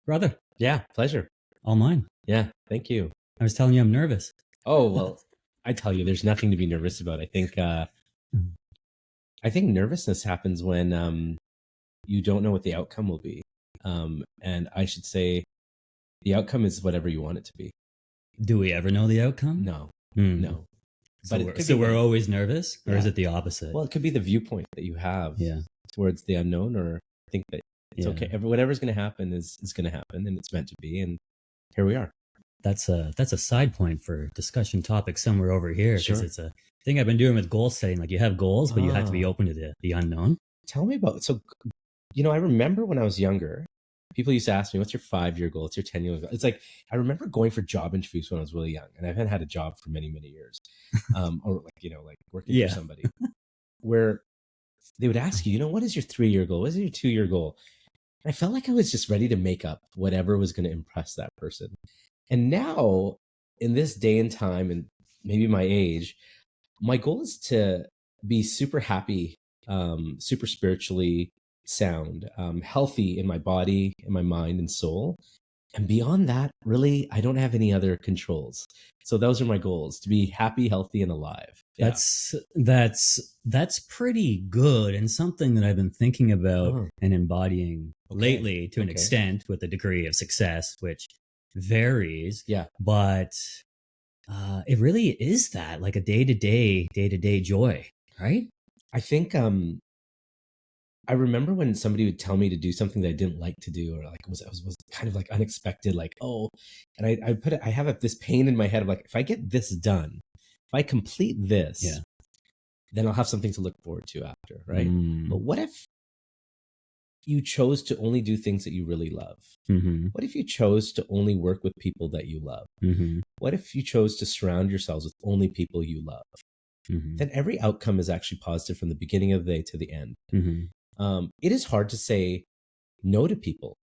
Brother, Yeah, pleasure. all mine. Yeah, thank you. I was telling you I'm nervous. Oh, well, I tell you, there's nothing to be nervous about. I think nervousness happens when you don't know what the outcome will be. And I should say the outcome is whatever you want it to be. Do we ever know the outcome? No, Hmm. no. So, But we're, it could so be we're the- always nervous, or is Yeah. it the opposite? Well, it could be the viewpoint that you have Yeah. towards the unknown, or think that it's Yeah. okay. Whatever's going to happen is going to happen, and it's meant to be. And here we are. That's a side point for discussion topic somewhere over here, because Sure. it's a thing I've been doing with goal setting. Like, you have goals, but you have to be open to the unknown. Tell me about, so, I remember when I was younger, people used to ask me, what's your 5-year goal? What's your 10-year goal? It's like, I remember going for job interviews when I was really young, and I haven't had a job for many, many years. Or like working Yeah. for somebody, where they would ask you, what is your 3-year goal? What is your 2-year goal? And I felt like I was just ready to make up whatever was going to impress that person. And now, in this day and time, and maybe my age, my goal is to be super happy, super spiritually sound, healthy in my body, in my mind and soul. And beyond that, really, I don't have any other controls. So those are my goals: to be happy, healthy, and alive. Yeah. That's pretty good, and something that I've been thinking about Oh. and embodying lately to an Okay. extent, with the degree of success, which varies. Yeah. But it really is that, like, a day-to-day joy, right? I think I remember when somebody would tell me to do something that I didn't like to do, or like was kind of like unexpected, like, oh, and I have this pain in my head of like, if I get this done, if I complete this, Yeah. then I'll have something to look forward to after, right? Mm. But what if you chose to only do things that you really love? Mm-hmm. What if you chose to only work with people that you love? Mm-hmm. What if you chose to surround yourselves with only people you love? Mm-hmm. Then every outcome is actually positive from the beginning of the day to the end. Mm-hmm. It is hard to say no to people.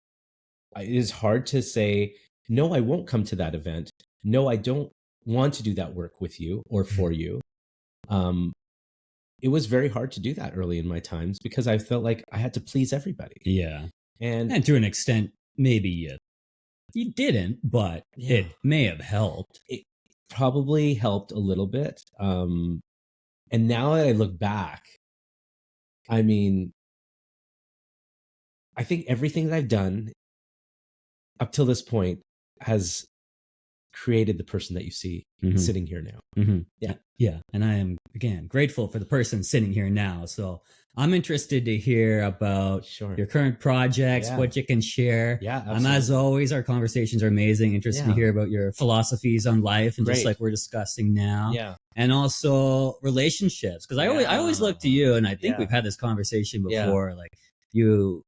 It is hard to say, no, I won't come to that event. No, I don't want to do that work with you or for you. It was very hard to do that early in my times, because I felt like I had to please everybody. Yeah. And to an extent, maybe you didn't, but Yeah. it may have helped. It probably helped a little bit. And now that I look back, I mean, I think everything that I've done up till this point has created the person that you see sitting here now. Mm-hmm. Yeah. Yeah. And I am, again, grateful for the person sitting here now. So I'm interested to hear about Sure. your current projects, Yeah. what you can share. Yeah, As absolutely. always, our conversations are amazing. Interested to Yeah. hear about your philosophies on life, and just Great. like we're discussing now. Yeah. And also relationships. Because I always look to you, and I think Yeah. we've had this conversation Yeah. before. Like, you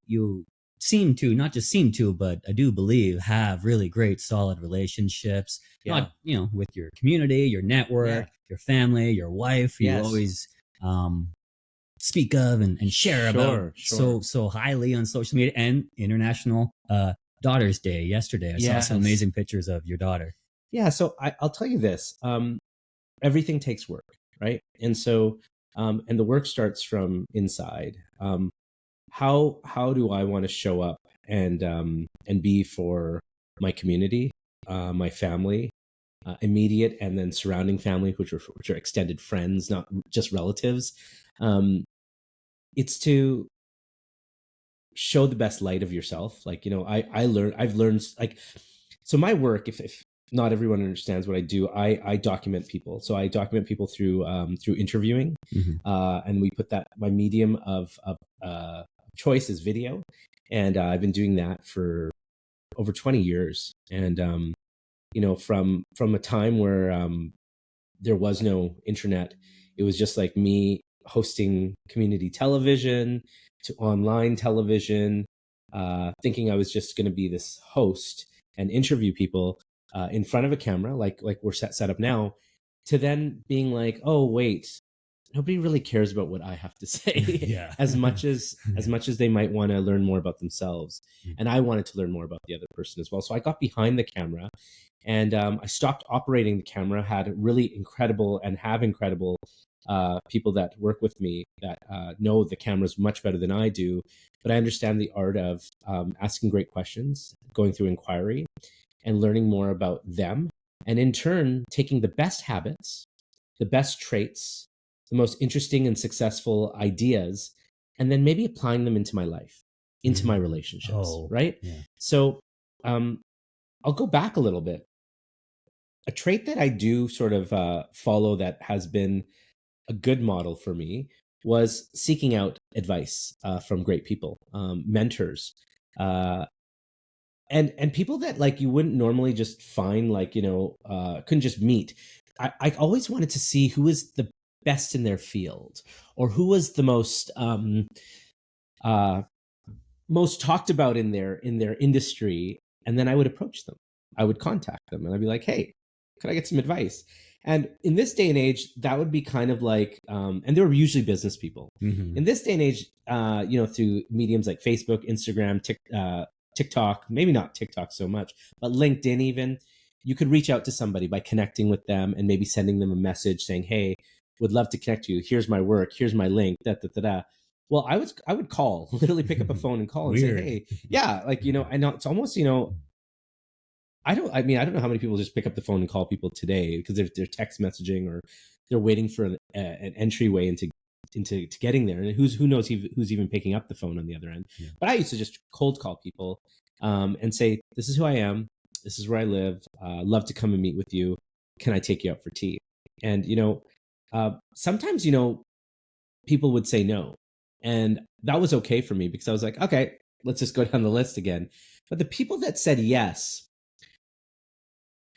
seem to, not just seem to, but I do believe, have really great, solid relationships. Yeah. Not, with your community, your network, your family, your wife, who you Yes. always speak of and share about Sure. so highly on social media. And International Daughter's Day yesterday. I saw some Yes. amazing pictures of your daughter. Yeah. So I'll tell you this. Everything takes work, right? And so, and the work starts from inside. How do I want to show up and be for my community, my family, immediate and then surrounding family, which are extended friends, not just relatives. It's to show the best light of yourself. Like, I've learned, like, so my work, if not everyone understands what I do, I document people. So I document people through interviewing, and we put that, my medium of choice is video, and I've been doing that for over 20 years. And from a time where there was no internet, it was just like me hosting community television to online television, thinking I was just going to be this host and interview people in front of a camera, like we're set up now, to then being like, oh wait, nobody really cares about what I have to say. Yeah. as much as they might want to learn more about themselves. And I wanted to learn more about the other person as well. So I got behind the camera, and I stopped operating the camera, had really incredible people that work with me that know the cameras much better than I do, but I understand the art of asking great questions, going through inquiry, and learning more about them. And in turn, taking the best habits, the best traits, the most interesting and successful ideas, and then maybe applying them into my life, into my relationships, right? Yeah. So I'll go back a little bit. A trait that I do sort of follow that has been a good model for me was seeking out advice from great people, mentors, and people that like you wouldn't normally just find, like, couldn't just meet. I always wanted to see who was the best in their field, or who was the uh, most talked about in their industry, and then I would approach them. I would contact them, and I'd be like, "Hey, could I get some advice?" And in this day and age, that would be kind of like, and they were usually business people. Mm-hmm. In this day and age, through mediums like Facebook, Instagram, TikTok, maybe not TikTok so much, but LinkedIn even, you could reach out to somebody by connecting with them and maybe sending them a message saying, "Hey, would love to connect you. Here's my work. Here's my link." Da da da da. Well, I would call, literally pick up a phone and call and say, "Hey, yeah, like, I know it's almost, I don't know how many people just pick up the phone and call people today because they're text messaging, or they're waiting for an entryway into getting there, and who knows who's even picking up the phone on the other end." Yeah. But I used to just cold call people and say, "This is who I am. This is where I live. Love to come and meet with you. Can I take you out for tea?" And sometimes people would say no, and that was okay for me because I was like, "Okay, let's just go down the list again." But the people that said yes,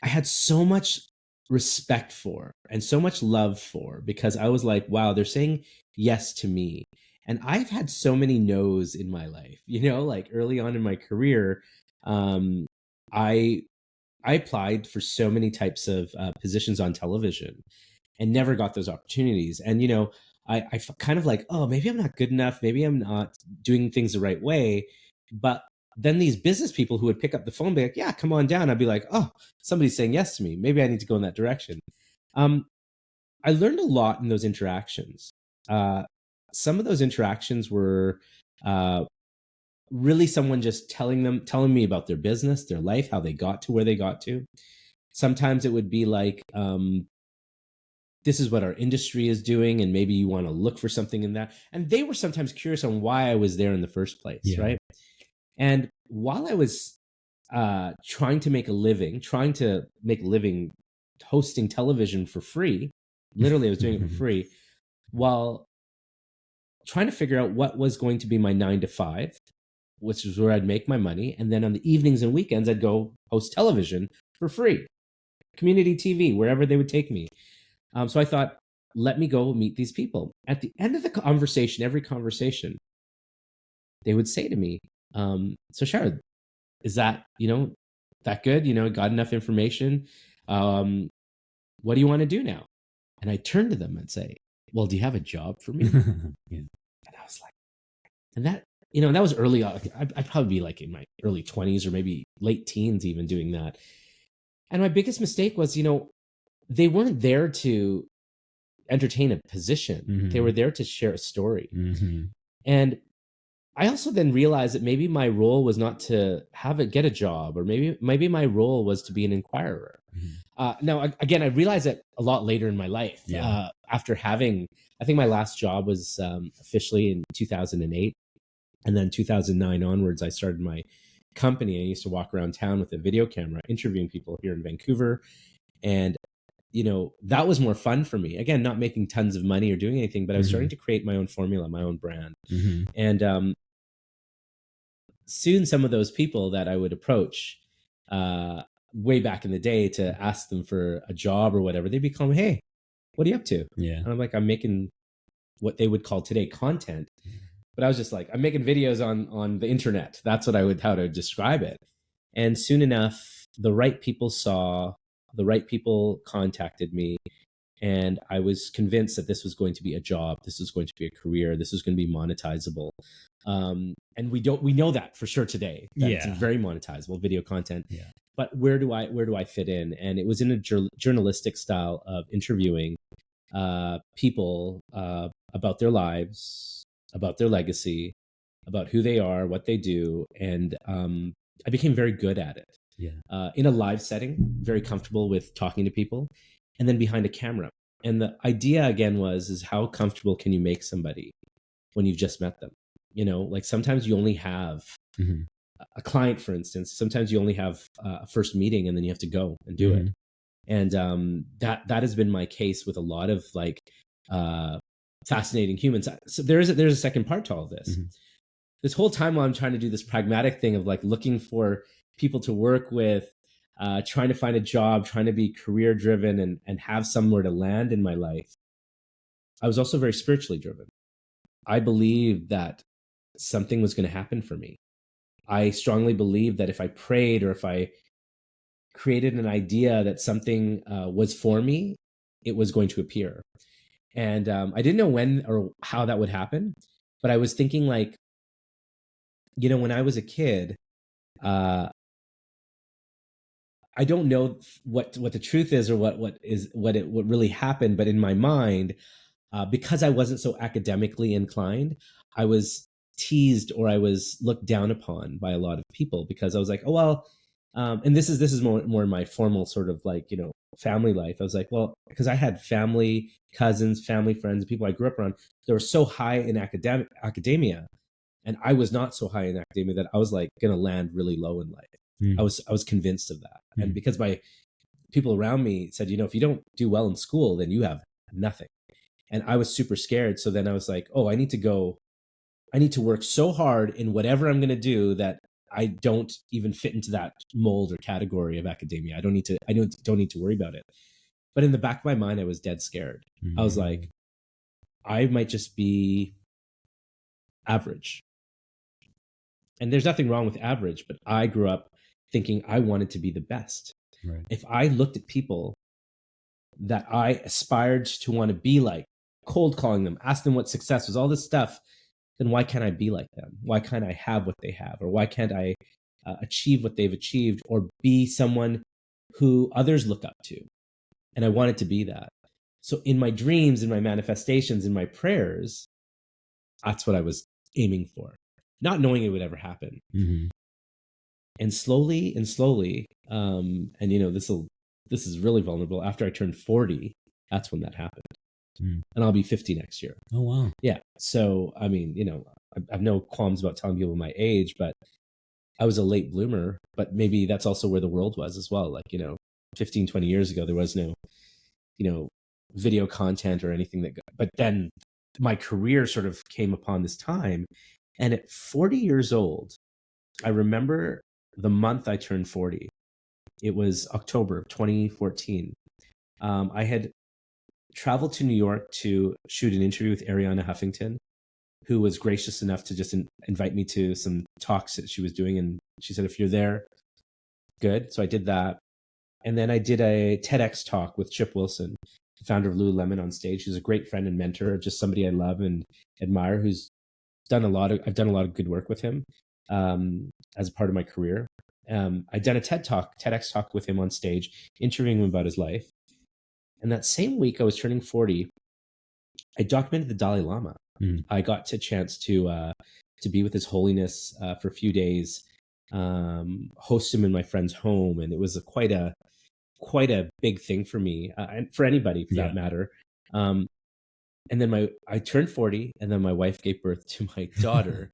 I had so much respect for and so much love for, because I was like, wow, they're saying yes to me. And I've had so many no's in my life, like early on in my career. I applied for so many types of positions on television and never got those opportunities. And, kind of like, oh, maybe I'm not good enough. Maybe I'm not doing things the right way. But then these business people who would pick up the phone and be like, "Yeah, come on down." I'd be like, "Oh, somebody's saying yes to me. Maybe I need to go in that direction." I learned a lot in those interactions. Some of those interactions were really someone just telling me about their business, their life, how they got to where they got to. Sometimes it would be like, this is what our industry is doing, and maybe you want to look for something in that. And they were sometimes curious on why I was there in the first place, right? And while I was trying to make a living hosting television for free, literally I was doing it for free, while trying to figure out what was going to be my 9 to 5, which is where I'd make my money. And then on the evenings and weekends, I'd go host television for free, community TV, wherever they would take me. So I thought, let me go meet these people. At the end of the conversation, every conversation, they would say to me, "So Sharad, is that, that good? Got enough information? What do you want to do now?" And I turn to them and say, "Well, do you have a job for me?" Yeah. And I was like, and that, that was early on. I'd probably be like in my early 20s or maybe late teens even doing that. And my biggest mistake was, they weren't there to entertain a position. Mm-hmm. They were there to share a story. Mm-hmm. And I also then realized that maybe my role was not to get a job, or maybe my role was to be an inquirer. Mm-hmm. Now, again, I realized that a lot later in my life. Yeah. After having, I think my last job was officially in 2008. And then 2009 onwards, I started my company. I used to walk around town with a video camera, interviewing people here in Vancouver. And, that was more fun for me. Again, not making tons of money or doing anything, but I was starting to create my own formula, my own brand. Mm-hmm. And soon some of those people that I would approach way back in the day to ask them for a job or whatever, they'd become, "Hey, what are you up to?" Yeah. And I'm like, "I'm making what they would call today content." But I was just like, "I'm making videos on the internet." That's what how to describe it. And soon enough, the right people contacted me, and I was convinced that this was going to be a job. This was going to be a career. This was going to be monetizable. And we know that for sure today. That it's very monetizable video content. Yeah. But where do I fit in? And it was in a journalistic style of interviewing, people about their lives, about their legacy, about who they are, what they do. And I became very good at it. Yeah. In a live setting, very comfortable with talking to people, and then behind a camera. And the idea again is how comfortable can you make somebody when you've just met them? You know, like sometimes you only have a client, for instance. Sometimes you only have a first meeting and then you have to go and do it. And that has been my case with a lot of like fascinating humans. So there's a second part to all this. This whole time while I'm trying to do this pragmatic thing of like looking for people to work with, trying to find a job, trying to be career driven and have somewhere to land in my life, I was also very spiritually driven. I believed that something was going to happen for me. I strongly believed that if I prayed or if I created an idea that something was for me, it was going to appear. And I didn't know when or how that would happen, but I was thinking like, you know, when I was a kid, I don't know what the truth is or what really happened, but in my mind, because I wasn't so academically inclined, I was teased or I was looked down upon by a lot of people because I was like, oh well, and this is more my formal sort of like, you know, family life. I was like, well, because I had family, cousins, family friends, people I grew up around, they were so high in academia, and I was not so high in academia that I was like going to land really low in life. I was convinced of that, and because my people around me said, you know, if you don't do well in school, then you have nothing. And I was super scared. So then I was like, oh, I need to work so hard in whatever I'm going to do that I don't even fit into that mold or category of academia. I don't need to worry about it. But in the back of my mind, I was dead scared. I was like, I might just be average. And there's nothing wrong with average, but I grew up thinking I wanted to be the best. Right. If I looked at people that I aspired to want to be like, cold calling them, ask them what success was, all this stuff, then why can't I be like them? Why can't I have what they have? Or why can't I achieve what they've achieved or be someone who others look up to? And I wanted to be that. So in my dreams, in my manifestations, in my prayers, that's what I was aiming for, not knowing it would ever happen. And slowly, and you know, this is really vulnerable. After I turned 40, that's when that happened. And I'll be 50 next year. Oh, wow. Yeah. So, I mean, you know, I have no qualms about telling people my age, but I was a late bloomer, but maybe that's also where the world was as well. Like, you know, 15, 20 years ago, there was no, you know, video content or anything but then my career sort of came upon this time. And at 40 years old, I remember the month I turned 40. It was October of 2014. I had traveled to New York to shoot an interview with Arianna Huffington, who was gracious enough to just invite me to some talks that she was doing. And she said, if you're there, good. So I did that. And then I did a TEDx talk with Chip Wilson, the founder of Lululemon, on stage. He's a great friend and mentor, just somebody I love and admire, who's I've done a lot of good work with him as a part of my career. I'd done a TEDx talk with him on stage, interviewing him about his life. And that same week I was turning 40, I documented the Dalai Lama. I got a chance to be with His Holiness for a few days, host him in my friend's home, and it was quite a big thing for me and for anybody for that matter. And then I turned 40, and then my wife gave birth to my daughter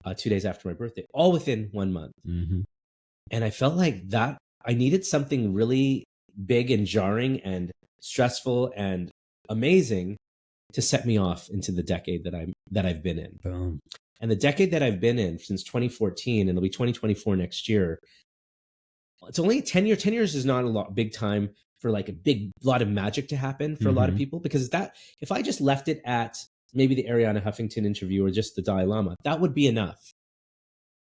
2 days after my birthday, all within 1 month. And I felt like that I needed something really big and jarring and stressful and amazing to set me off into the decade that I've been in. Boom. And the decade that I've been in since 2014, and it'll be 2024 next year. It's only 10 years. 10 years is not a big time for like a big lot of magic to happen for a lot of people, because if I just left it at maybe the Arianna Huffington interview or just the Dalai Lama, that would be enough.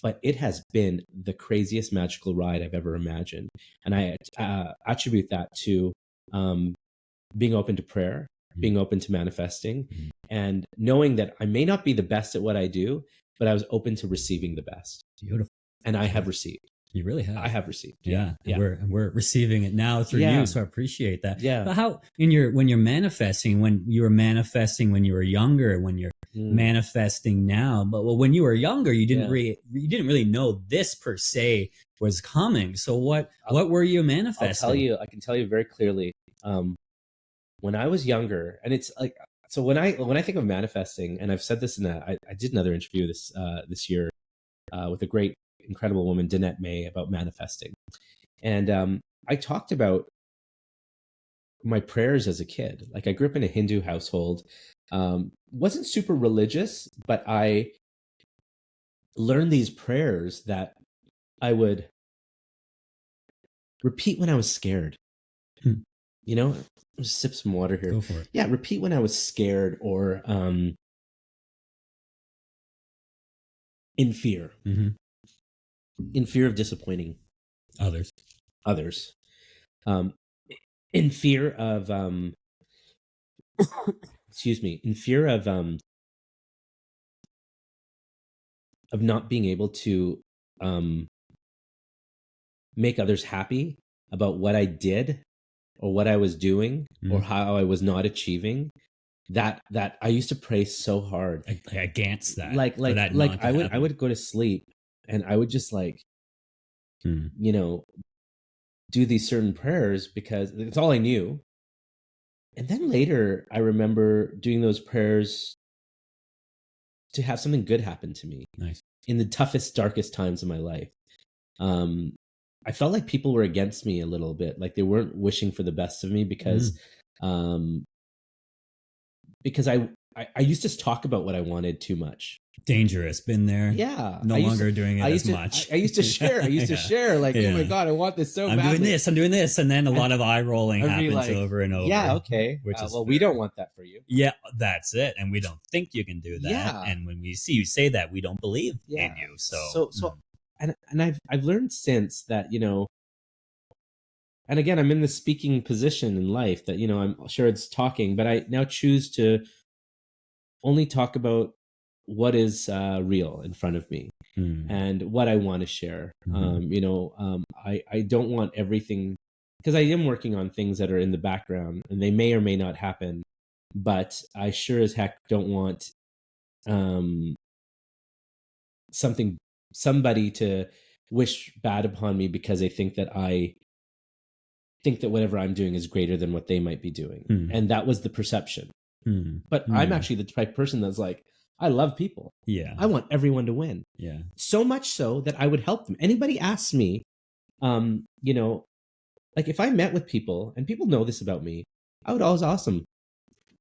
But it has been the craziest magical ride I've ever imagined. And I attribute that to being open to prayer, being open to manifesting, and knowing that I may not be the best at what I do, but I was open to receiving the best. Beautiful. And I have received. You really have. I have received. Yeah. Yeah. We're receiving it now through Yeah. you. So I appreciate that. Yeah. But how, when you're manifesting, when you were manifesting when you were younger, when you're manifesting now, but when you were younger, you didn't really know this per se was coming. So what were you manifesting? I can tell you very clearly. When I was younger, and it's like, so when I think of manifesting, and I've said this I did another interview this year with a great, incredible woman, Danette May, about manifesting. And I talked about my prayers as a kid. Like, I grew up in a Hindu household, wasn't super religious, but I learned these prayers that I would repeat when I was scared. You know, just sip some water here. Go for it. Yeah, repeat when I was scared or in fear. In fear of disappointing Others. In fear of excuse me, in fear of not being able to make others happy about what I did or what I was doing or how I was not achieving. That I used to pray so hard against that. I would go to sleep and I would just you know, do these certain prayers because it's all I knew. And then later I remember doing those prayers to have something good happen to me. Nice. In the toughest, darkest times of my life. I felt like people were against me a little bit, like they weren't wishing for the best of me because I used to talk about what I wanted too much. Dangerous. Been there. Yeah. No longer doing it as much. I used to share. Like, oh my God, I want this so badly. I'm doing this. And then a lot of eye rolling happens over and over. Yeah, okay. Which is we don't want that for you. Yeah, that's it. And we don't think you can do that. Yeah. And when we see you say that, we don't believe in you. So and I've learned since that, you know, and again, I'm in the speaking position in life that, you know, I'm sure it's talking, but I now choose to only talk about what is real in front of me and what I want to share. You know, I don't want everything, because I am working on things that are in the background and they may or may not happen, but I sure as heck don't want somebody to wish bad upon me because they think that I think that whatever I'm doing is greater than what they might be doing. And that was the perception. But I'm actually the type of person that's like, I love people. Yeah. I want everyone to win. Yeah. So much so that I would help them. Anybody asks me, you know, like if I met with people, and people know this about me, I would always ask them,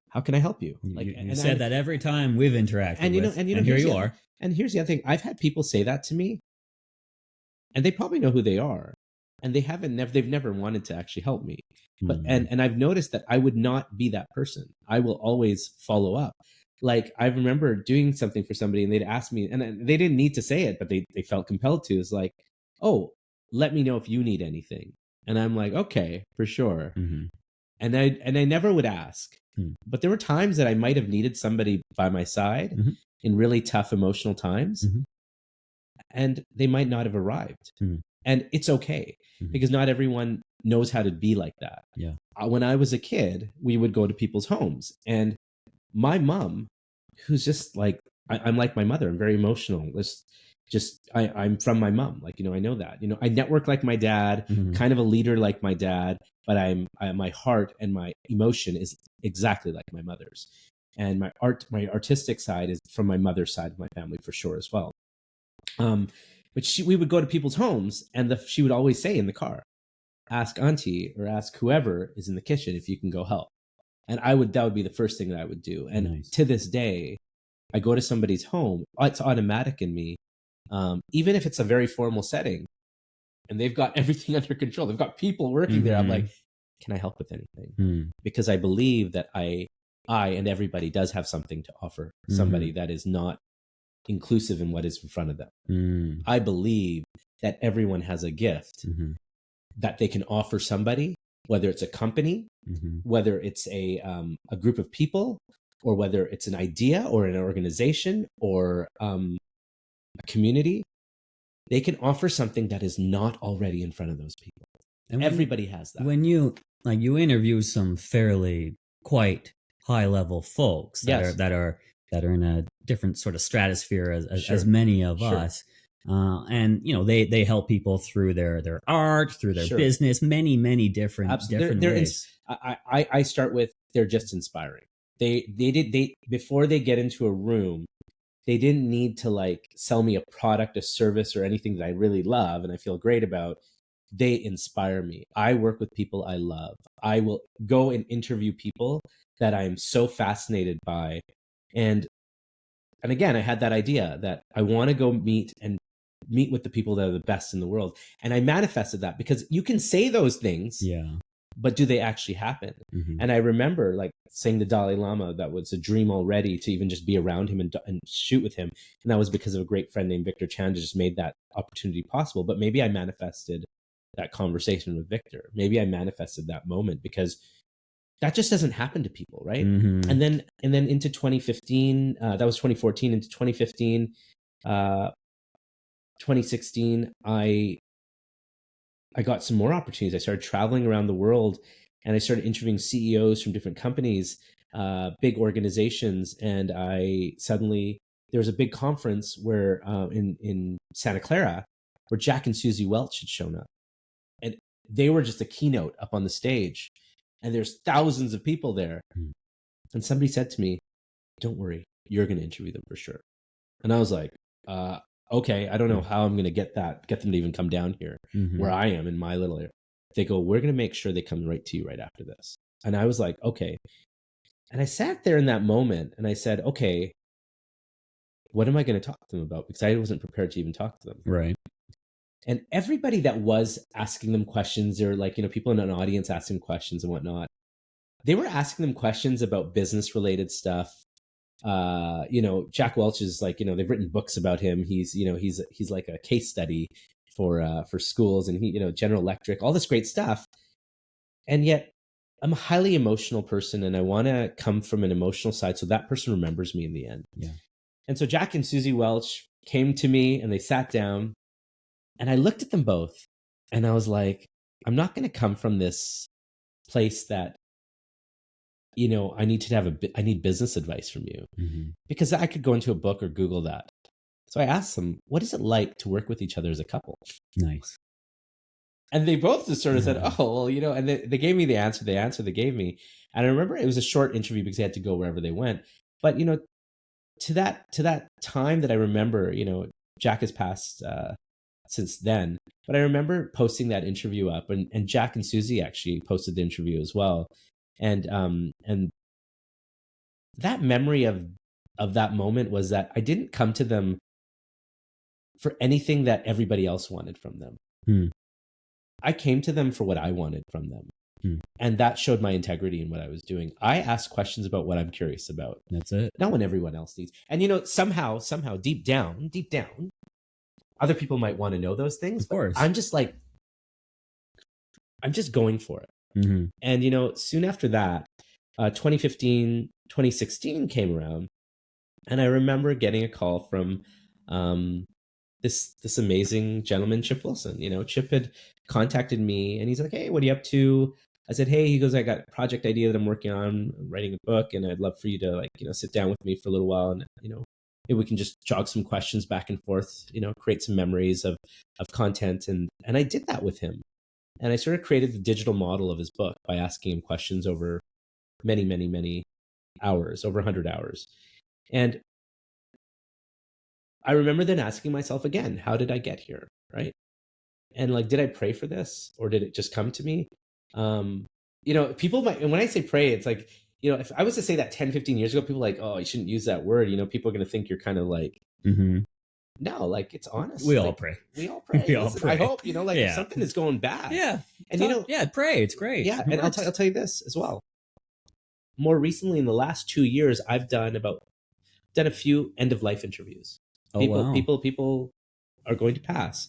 how can I help you? Like, you said that every time we've interacted and here you are. And here's the other thing. I've had people say that to me, and they probably know who they are, and they've never wanted to actually help me. But and I've noticed that I would not be that person. I will always follow up. Like, I remember doing something for somebody and they'd ask me, and they didn't need to say it, but they felt compelled to. It's like, oh, let me know if you need anything. And I'm like, okay, for sure. And I never would ask. But there were times that I might have needed somebody by my side in really tough emotional times, and they might not have arrived. And it's okay, because not everyone knows how to be like that. Yeah. When I was a kid, we would go to people's homes, and my mom, who's just like, I'm like my mother. I'm very emotional. I'm from my mom. Like, you know, I know that, you know, I network like my dad, kind of a leader like my dad, but my heart and my emotion is exactly like my mother's. And my artistic side is from my mother's side of my family for sure as well. But we would go to people's homes, and she would always say in the car, ask auntie or ask whoever is in the kitchen if you can go help. And that would be the first thing that I would do. And to this day, I go to somebody's home, it's automatic in me. Even if it's a very formal setting and they've got everything under control, they've got people working there. I'm like, can I help with anything? Because I believe that I and everybody does have something to offer somebody that is not inclusive in what is in front of them. I believe that everyone has a gift that they can offer somebody, whether it's a company, whether it's a group of people, or whether it's an idea or an organization or a community. they can offer something that is not already in front of those people. And everybody has that. When you interview some fairly quite high level folks that are in a different sort of stratosphere as many of us. And they help people through their art, through their business, many different ways. I start with, they're just inspiring. They before they get into a room, they didn't need to like sell me a product, a service, or anything that I really love and I feel great about. They inspire me. I work with people I love. I will go and interview people that I am so fascinated by. And again, I had that idea that I want to go meet with the people that are the best in the world. And I manifested that, because you can say those things, but do they actually happen? And I remember like saying the Dalai Lama that was a dream already to even just be around him and shoot with him. And that was because of a great friend named Victor Chan who just made that opportunity possible. But maybe I manifested that conversation with Victor. Maybe I manifested that moment, because that just doesn't happen to people, right? And then into 2015, that was 2014, into 2015, 2016, I got some more opportunities. I started traveling around the world, and I started interviewing CEOs from different companies, big organizations. And there was a big conference where in Santa Clara, where Jack and Susie Welch had shown up. And they were just a keynote up on the stage. And there's thousands of people there. And somebody said to me, don't worry, you're going to interview them for sure. And I was like, okay, I don't know how I'm going to get them to even come down here where I am in my little area. They go, we're going to make sure they come right to you right after this. And I was like, okay. And I sat there in that moment and I said, okay, what am I going to talk to them about? Because I wasn't prepared to even talk to them. Right. And everybody that was asking them questions, or like, people in an audience asking questions and whatnot, they were asking them questions about business related stuff. Jack Welch is like, they've written books about him. He's like a case study for schools, and he, General Electric, all this great stuff. And yet I'm a highly emotional person, and I want to come from an emotional side, so that person remembers me in the end. Yeah. And so Jack and Susie Welch came to me and they sat down, and I looked at them both and I was like, I'm not going to come from this place that, I need business advice from you, because I could go into a book or Google that. So I asked them, what is it like to work with each other as a couple? Nice. And they both just sort of said, oh, well, and they gave me the answer they gave me. And I remember it was a short interview because they had to go wherever they went. But, to that time that I remember, Jack has passed since then, but I remember posting that interview up, and Jack and Susie actually posted the interview as well. And that memory of that moment was that I didn't come to them for anything that everybody else wanted from them. I came to them for what I wanted from them. And that showed my integrity in what I was doing. I asked questions about what I'm curious about. That's it. Not when everyone else needs. And somehow deep down, other people might want to know those things. Of course. I'm just going for it. And, soon after that, 2015, 2016 came around, and I remember getting a call from this amazing gentleman, Chip Wilson. Chip had contacted me, and he's like, hey, what are you up to? I said, hey, he goes, I got a project idea that I'm working on. I'm writing a book, and I'd love for you to sit down with me for a little while, and, maybe we can just jog some questions back and forth, create some memories of content. And I did that with him. And I sort of created the digital model of his book by asking him questions over many, many, many hours, over 100 hours. And I remember then asking myself again, how did I get here? Right. And did I pray for this, or did it just come to me? People might, and when I say pray, it's like, if I was to say that 10, 15 years ago, people are like, oh, you shouldn't use that word. People are going to think you're kind of like, no, it's honest. We all pray. We all pray. Pray. I hope, if something is going bad. Yeah. And pray. It's great. Yeah. And I'll tell you this as well. More recently, in the last 2 years, I've done a few end of life interviews. People are going to pass,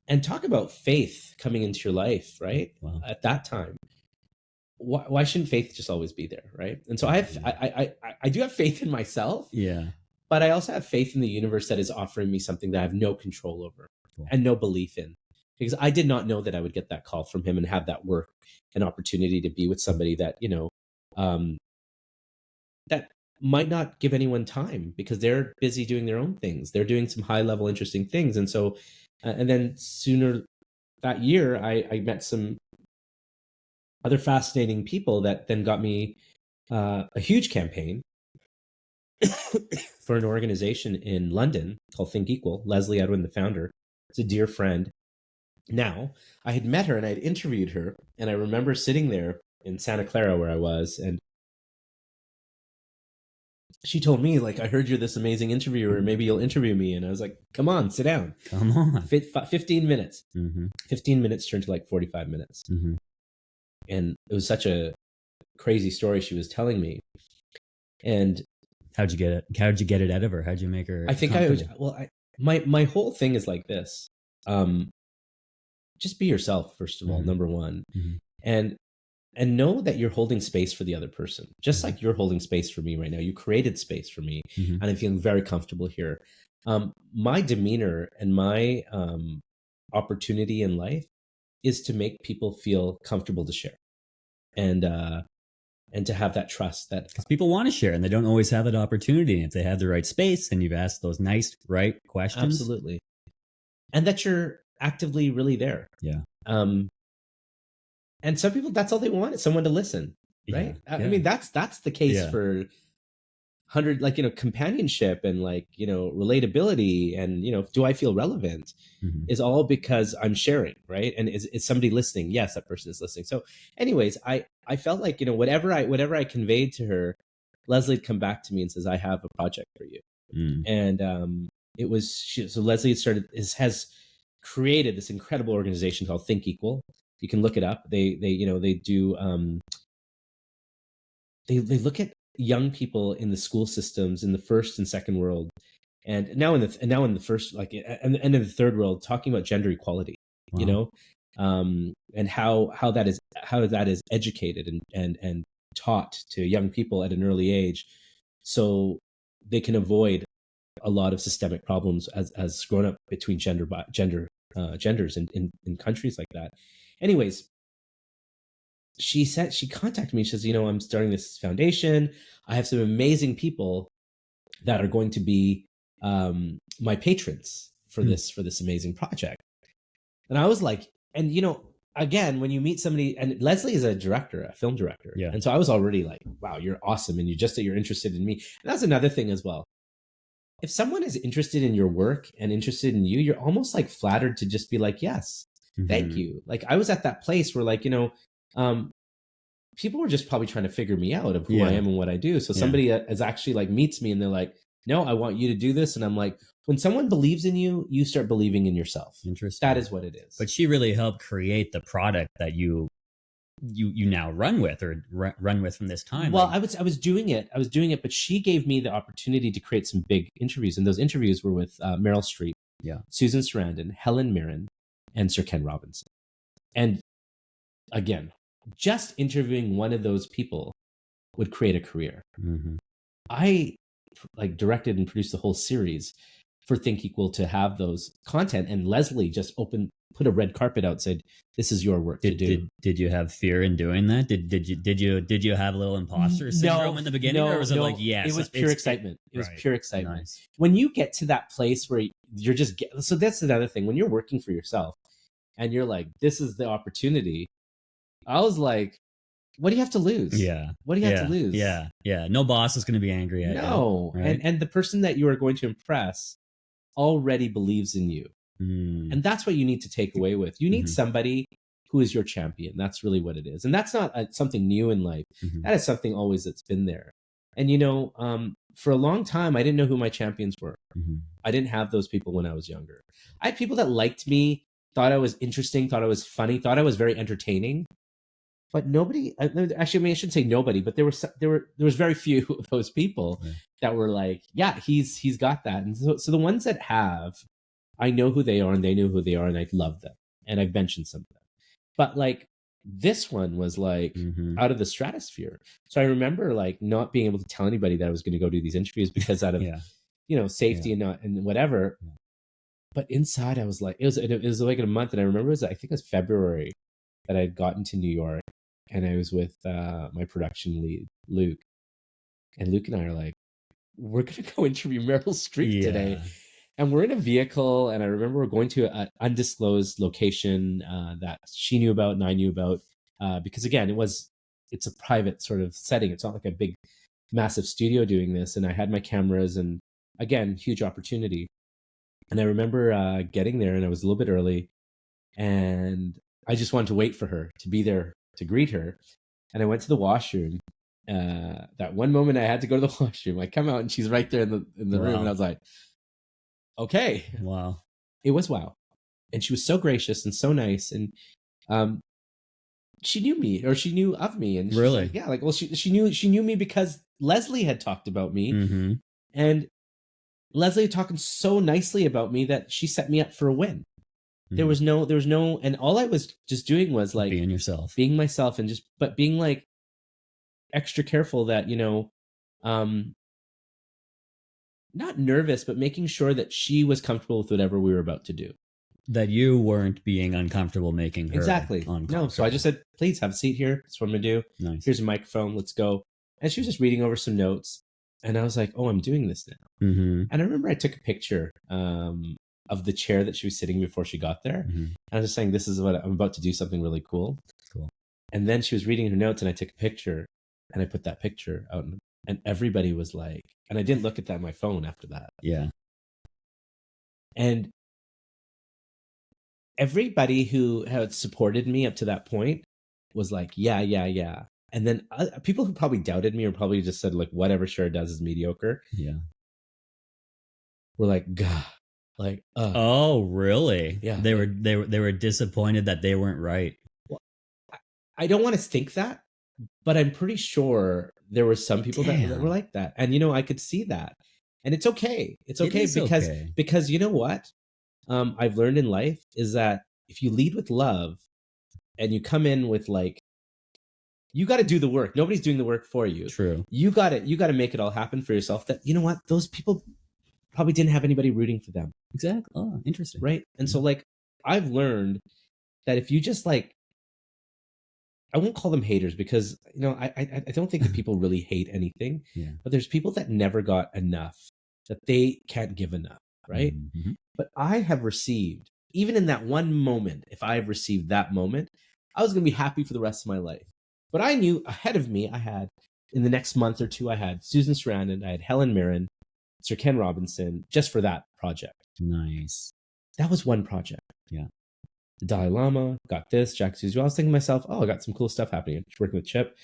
and talk about faith coming into your life, right? Wow. At that time. Why shouldn't faith just always be there, right? And so I do have faith in myself. Yeah. But I also have faith in the universe that is offering me something that I have no control over and no belief in. Because I did not know that I would get that call from him and have that work, an opportunity to be with somebody that, that might not give anyone time because they're busy doing their own things. They're doing some high level, interesting things. And so, and then sooner that year, I met some other fascinating people that then got me a huge campaign for an organization in London called Think Equal. Leslie Edwin, the founder, is a dear friend. Now, I had met her and I had interviewed her, and I remember sitting there in Santa Clara where I was, and she told me, like, I heard you're this amazing interviewer, maybe you'll interview me. And I was like, come on, sit down. Come on. 15 minutes. Mm-hmm. 15 minutes turned to like 45 minutes. Mm-hmm. And it was such a crazy story she was telling me. And how'd you get it? How'd you get it out of her? How'd you make her? I think my whole thing is like this. Just be yourself, first of all, number one. Mm-hmm. And know that you're holding space for the other person, just like you're holding space for me right now. You created space for me, and I'm feeling very comfortable here. My demeanor and my opportunity in life is to make people feel comfortable to share, and to have that trust. That because people want to share, and they don't always have that opportunity. And if they have the right space, and you've asked those nice, right questions, absolutely, and that you're actively really there. Yeah. And some people, that's all they want is someone to listen, right? Yeah. I mean, that's the case for companionship and relatability and, do I feel relevant is all because I'm sharing, right? And is somebody listening? Yes, that person is listening. So anyways, I felt like, whatever I conveyed to her, Leslie would come back to me and says, I have a project for you. And it was, so Leslie has created this incredible organization called Think Equal. You can look it up. They do they look at young people in the school systems in the first and second world, and now in the first, and in the third world, talking about gender equality. Wow. And how that is educated and taught to young people at an early age, so they can avoid a lot of systemic problems as grown up between genders in countries like that. Anyways, she contacted me. She says, I'm starting this foundation. I have some amazing people that are going to be my patrons for this amazing project. And I was like, and again, when you meet somebody, and Leslie is a film director. Yeah. And so I was already like, wow, you're awesome. And you're interested in me. And that's another thing as well. If someone is interested in your work and interested in you, you're almost like flattered to just be like, yes. Thank you. Like I was at that place where people were just probably trying to figure me out of who I am and what I do. So somebody is actually meets me and they're like, no, I want you to do this. And I'm like, when someone believes in you, you start believing in yourself. Interesting. That is what it is. But she really helped create the product that you now run with from this time. Well, I was doing it, but she gave me the opportunity to create some big interviews. And those interviews were with Meryl Streep, Susan Sarandon, Helen Mirren, and Sir Ken Robinson. And again, just interviewing one of those people would create a career. I directed and produced the whole series for Think Equal to have those content, and Leslie just put a red carpet out, said, "This is your work to do." Did you have fear in doing that? Did you have a little imposter syndrome in the beginning, or was it like, yes? It was pure excitement. It was pure excitement. Nice. When you get to that place where you're so that's another thing. When you're working for yourself and you're like, this is the opportunity, I was like, what do you have to lose? Yeah. What do you have to lose? Yeah. Yeah. No boss is going to be angry at you. No. Right? And the person that you are going to impress already believes in you. And that's what you need to take away with. You need somebody who is your champion. That's really what it is. And that's not something new in life. That is something always that's been there. And, for a long time, I didn't know who my champions were. I didn't have those people when I was younger. I had people that liked me, thought I was interesting, thought I was funny, thought I was very entertaining. But nobody, actually, I shouldn't say nobody, but there was very few of those people that were like, yeah, he's got that. And so the ones that have, I know who they are and they know who they are and I love them. And I've mentioned some of them. But this one was out of the stratosphere. So I remember not being able to tell anybody that I was going to go do these interviews because out of safety and whatever. Yeah. But inside I was like, it was like in a month. And I remember I think it was February that I had gotten to New York, and I was with my production lead, Luke. And Luke and I are like, we're going to go interview Meryl Streep today. And we're in a vehicle, and I remember we're going to an undisclosed location that she knew about and I knew about, because again, it's a private sort of setting. It's not like a big, massive studio doing this. And I had my cameras, and again, huge opportunity. And I remember getting there, and I was a little bit early, and I just wanted to wait for her to be there to greet her. And I went to the washroom. That one moment I had to go to the washroom, I come out and she's right there in the room, and I was like, okay. Wow. It was wow. And she was so gracious and so nice. And she knew me, or she knew of me. And she's really? Like, yeah, like, well, she knew me because Leslie had talked about me. Mm-hmm. And Leslie had talked so nicely about me that she set me up for a win. Mm-hmm. There was no, and all I was just doing was like being myself, and but being like extra careful that, not nervous, but making sure that she was comfortable with whatever we were about to do. That you weren't being uncomfortable making her exactly. No, so I just said, please have a seat here. That's what I'm going to do. Nice. Here's a microphone. Let's go. And she was just reading over some notes. And I was like, oh, I'm doing this now. Mm-hmm. And I remember I took a picture of the chair that she was sitting before she got there. Mm-hmm. And I was just saying, this is what I'm about to do, something really cool. Cool. And then she was reading her notes, and I took a picture, and I put that picture out, and everybody was like, and I didn't look at that on my phone after that. Yeah. And everybody who had supported me up to that point was like, yeah. And then people who probably doubted me, or probably just said like, whatever Sharad does is mediocre. Yeah. Were like, God, like, oh, really? Yeah. They were disappointed that they weren't right. Well, I don't want to think that, but I'm pretty sure there were some people that were like that. And, I could see that. And it's okay. It's okay because you know what? I've learned in life is that if you lead with love and you come in with like, you got to do the work. Nobody's doing the work for you. True. You got to make it all happen for yourself. That, you know what? Those people probably didn't have anybody rooting for them. Exactly. Oh, interesting. Right. And so like, I've learned that if you just like, I won't call them haters because, I don't think that people really hate anything, but there's people that never got enough, that they can't give enough. Right. Mm-hmm. But I have received, even in that one moment, if I have received that moment, I was going to be happy for the rest of my life. But I knew ahead of me, I had, in the next month or two, I had Susan Sarandon, I had Helen Mirren, Sir Ken Robinson, just for that project. Nice. That was one project. Yeah. The Dalai Lama, got this, Jack Suzu. I was thinking to myself, oh, I got some cool stuff happening. Working with Chip.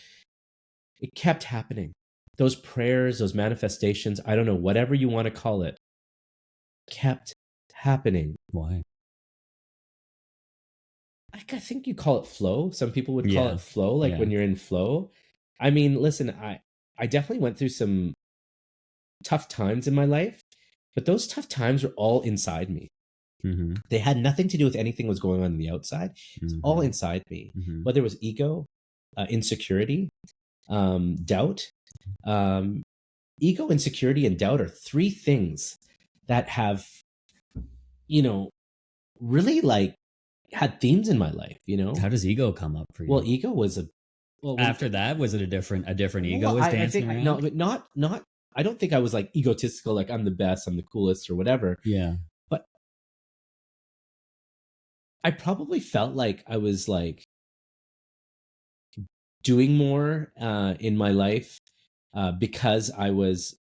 It kept happening. Those prayers, those manifestations, I don't know, whatever you want to call it, kept happening. Why? I think you call it flow. Some people would call it flow, like when you're in flow. I mean, listen, I definitely went through some tough times in my life, but those tough times were all inside me. Mm-hmm. They had nothing to do with anything that was going on the outside. It's all inside me. Mm-hmm. Whether it was ego, insecurity, doubt. Ego, insecurity, and doubt are three things that have, really like had themes in my life. How does ego come up for you? Well, ego was after that, was it a different ego was dancing around? No, but not. I don't think I was like egotistical, like I'm the best, I'm the coolest, or whatever. Yeah. But I probably felt like I was like doing more in my life because I was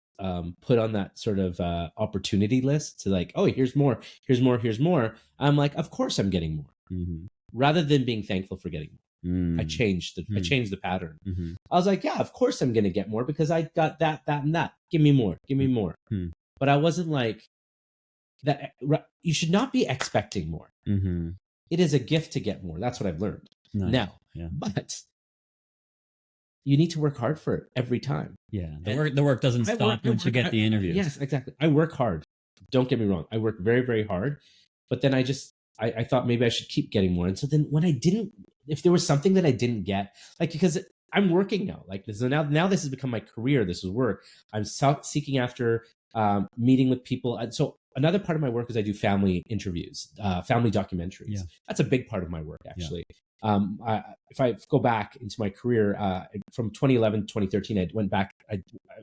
put on that sort of opportunity list to like, oh, here's more. I'm like, of course I'm getting more. Mm-hmm. Rather than being thankful for getting more. Mm-hmm. I changed the pattern. Mm-hmm. I was like, yeah, of course I'm going to get more because I got that, and that. Give me more. Mm-hmm. But I wasn't like that. You should not be expecting more. Mm-hmm. It is a gift to get more. That's what I've learned. Nice. Now. Yeah. But you need to work hard for it every time. Yeah. The work doesn't stop once you get the interviews. Yes, exactly. I work hard. Don't get me wrong. I work very, very hard. But then I thought maybe I should keep getting more. And so then when if there was something that I didn't get, like, because I'm working now, like this, so now this has become my career. This is work. I'm seeking after meeting with people. And so another part of my work is I do family interviews, family documentaries. Yeah. That's a big part of my work, actually. If I go back into my career, from 2011 to 2013, I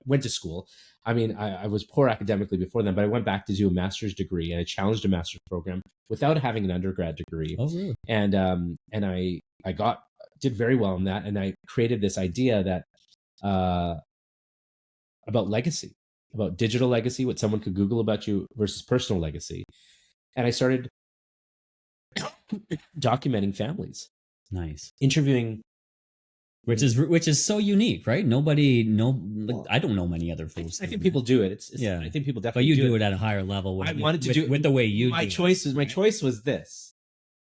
went to school. I mean, I was poor academically before then, but I went back to do a master's degree, and I challenged a master's program without having an undergrad degree. Oh, really? And I did very well in that, and I created this idea that about legacy, about digital legacy, what someone could Google about you versus personal legacy. And I started documenting families. Nice. Interviewing. Which is so unique, right? I don't know many other folks. I think people do it. I think people definitely. But you do it at a higher level. I wanted to do it with the way you. My choice was this.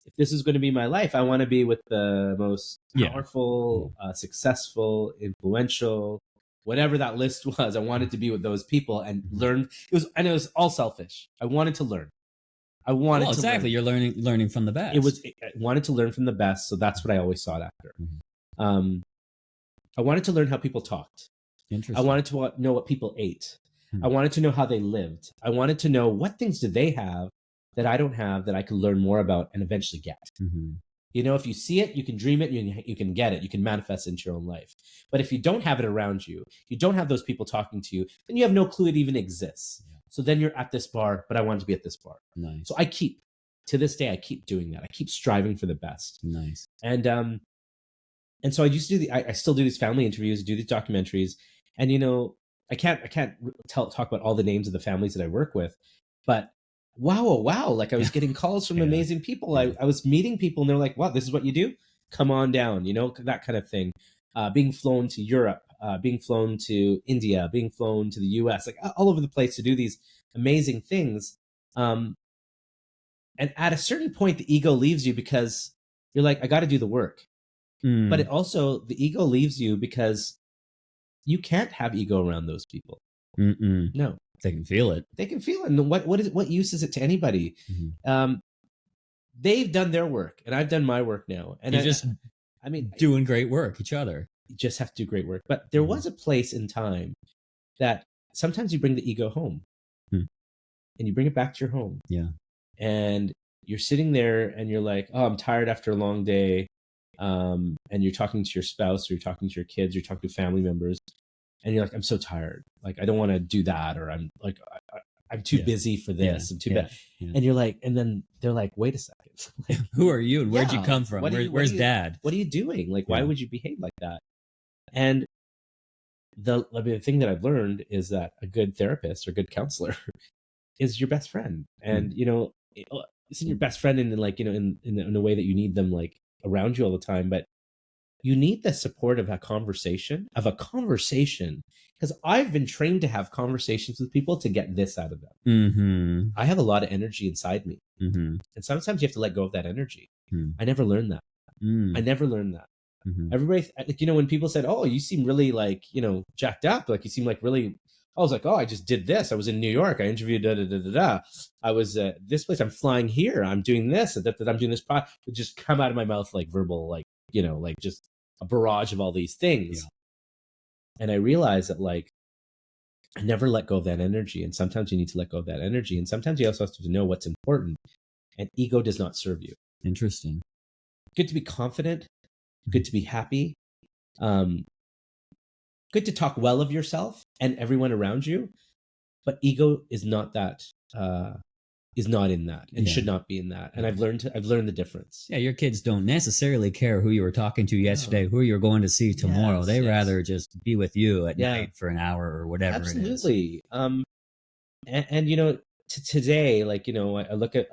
If this is going to be my life, I want to be with the most powerful, successful, influential, whatever that list was. I wanted to be with those people and learn. It was all selfish. I wanted to learn. Exactly. You're learning from the best. I wanted to learn from the best, so that's what I always sought after. I wanted to learn how people talked. Interesting. I wanted to know what people ate. I wanted to know how they lived. I wanted to know what things did they have that I don't have that I could learn more about and eventually get. You know, if you see it, you can dream it, you can get it, you can manifest it into your own life. But if you don't have it around you, you don't have those people talking to you, then you have no clue it even exists. Yeah. So then you're at this bar, but I wanted to be at this bar. Nice. So to this day, I keep doing that. I keep striving for the best. Nice. And so I used to I still do these family interviews, do these documentaries, and you know, I can't talk about all the names of the families that I work with, but wow, like I was getting calls from amazing people. I was meeting people and they're like, wow, this is what you do? Come on down, you know, that kind of thing. Being flown to Europe, being flown to India, being flown to the US, like all over the place to do these amazing things. And at a certain point, the ego leaves you because you're like, I got to do the work. But the ego leaves you because you can't have ego around those people. No. They can feel it. And what use is it to anybody? They've done their work and I've done my work now. And doing great work, each other. You just have to do great work. But there was a place in time that sometimes you bring the ego home and you bring it back to your home. Yeah. And you're sitting there and you're like, oh, I'm tired after a long day. And you're talking to your spouse or you're talking to your kids, you're talking to family members, and you're like, I'm so tired. Like, I don't want to do that. Or I'm like, I'm too busy for this. I'm too bad. Yeah. And you're like, and then they're like, wait a second. Like, who are you? And where'd you come from? Where's dad? What are you doing? Like, why would you behave like that? And the thing that I've learned is that a good therapist or good counselor is your best friend. And, you know, it's your best friend in like, you know, in a way that you need them like around you all the time, but you need the support of a conversation, because I've been trained to have conversations with people to get this out of them. I have a lot of energy inside me, and sometimes you have to let go of that energy. I never learned that. Everybody, like, you know, when people said, oh, you seem really like, you know, jacked up, like you seem like really, I was like, oh, I just did this. I was in New York. I interviewed I was this place. I'm flying here. I'm doing this. That I'm doing this. It would just come out of my mouth like verbal, like, you know, like just a barrage of all these things. Yeah. And I realized that like I never let go of that energy. And sometimes you need to let go of that energy. And sometimes you also have to know what's important. And ego does not serve you. Interesting. Good to be confident. Good to be happy. Good to talk well of yourself and everyone around you, but ego is not that, is not in that and should not be in that. And I've learned the difference. Yeah, your kids don't necessarily care who you were talking to yesterday, who you're going to see tomorrow. They rather just be with you at night for an hour or whatever. Absolutely. And you know, today, like, you know, I look at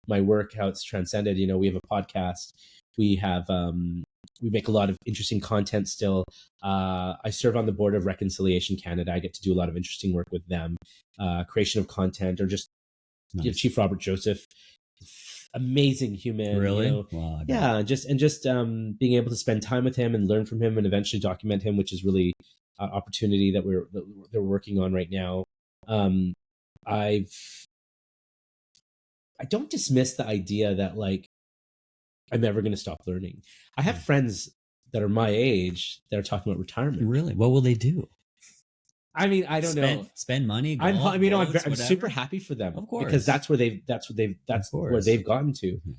my work, how it's transcended. You know, we have a podcast. We have we make a lot of interesting content still. I serve on the board of Reconciliation Canada. I get to do a lot of interesting work with them, creation of content, or just you know, Chief Robert Joseph, amazing human. Really? You know? Wow, yeah, just being able to spend time with him and learn from him and eventually document him, which is really an opportunity that we're working on right now. I don't dismiss the idea that like I'm never going to stop learning. I have friends that are my age that are talking about retirement. Really? What will they do? I mean, I don't know. Spend money. Golf, I'm super happy for them, of course, because that's where they've gotten to. Mm-hmm.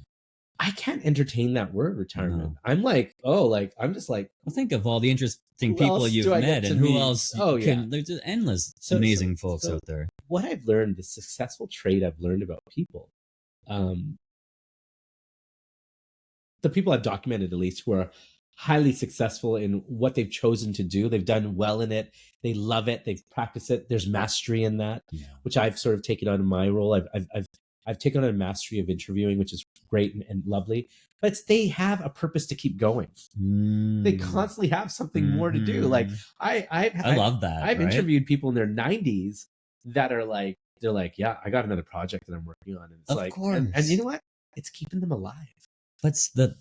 I can't entertain that word retirement. No. I'm like, I'm just like, well, think of all the interesting people you've met, and who else? There's just endless amazing folks out there. What I've learned, the successful trait I've learned about people, the people I've documented, at least, who are highly successful in what they've chosen to do. They've done well in it. They love it. They've practiced it. There's mastery in that, which I've sort of taken on in my role. I've taken on a mastery of interviewing, which is great and lovely. But they have a purpose to keep going. They constantly have something more to do. Like I love that. I've interviewed people in their 90s that are like, they're like, yeah, I got another project that I'm working on. And it's of course. And you know what? It's keeping them alive. But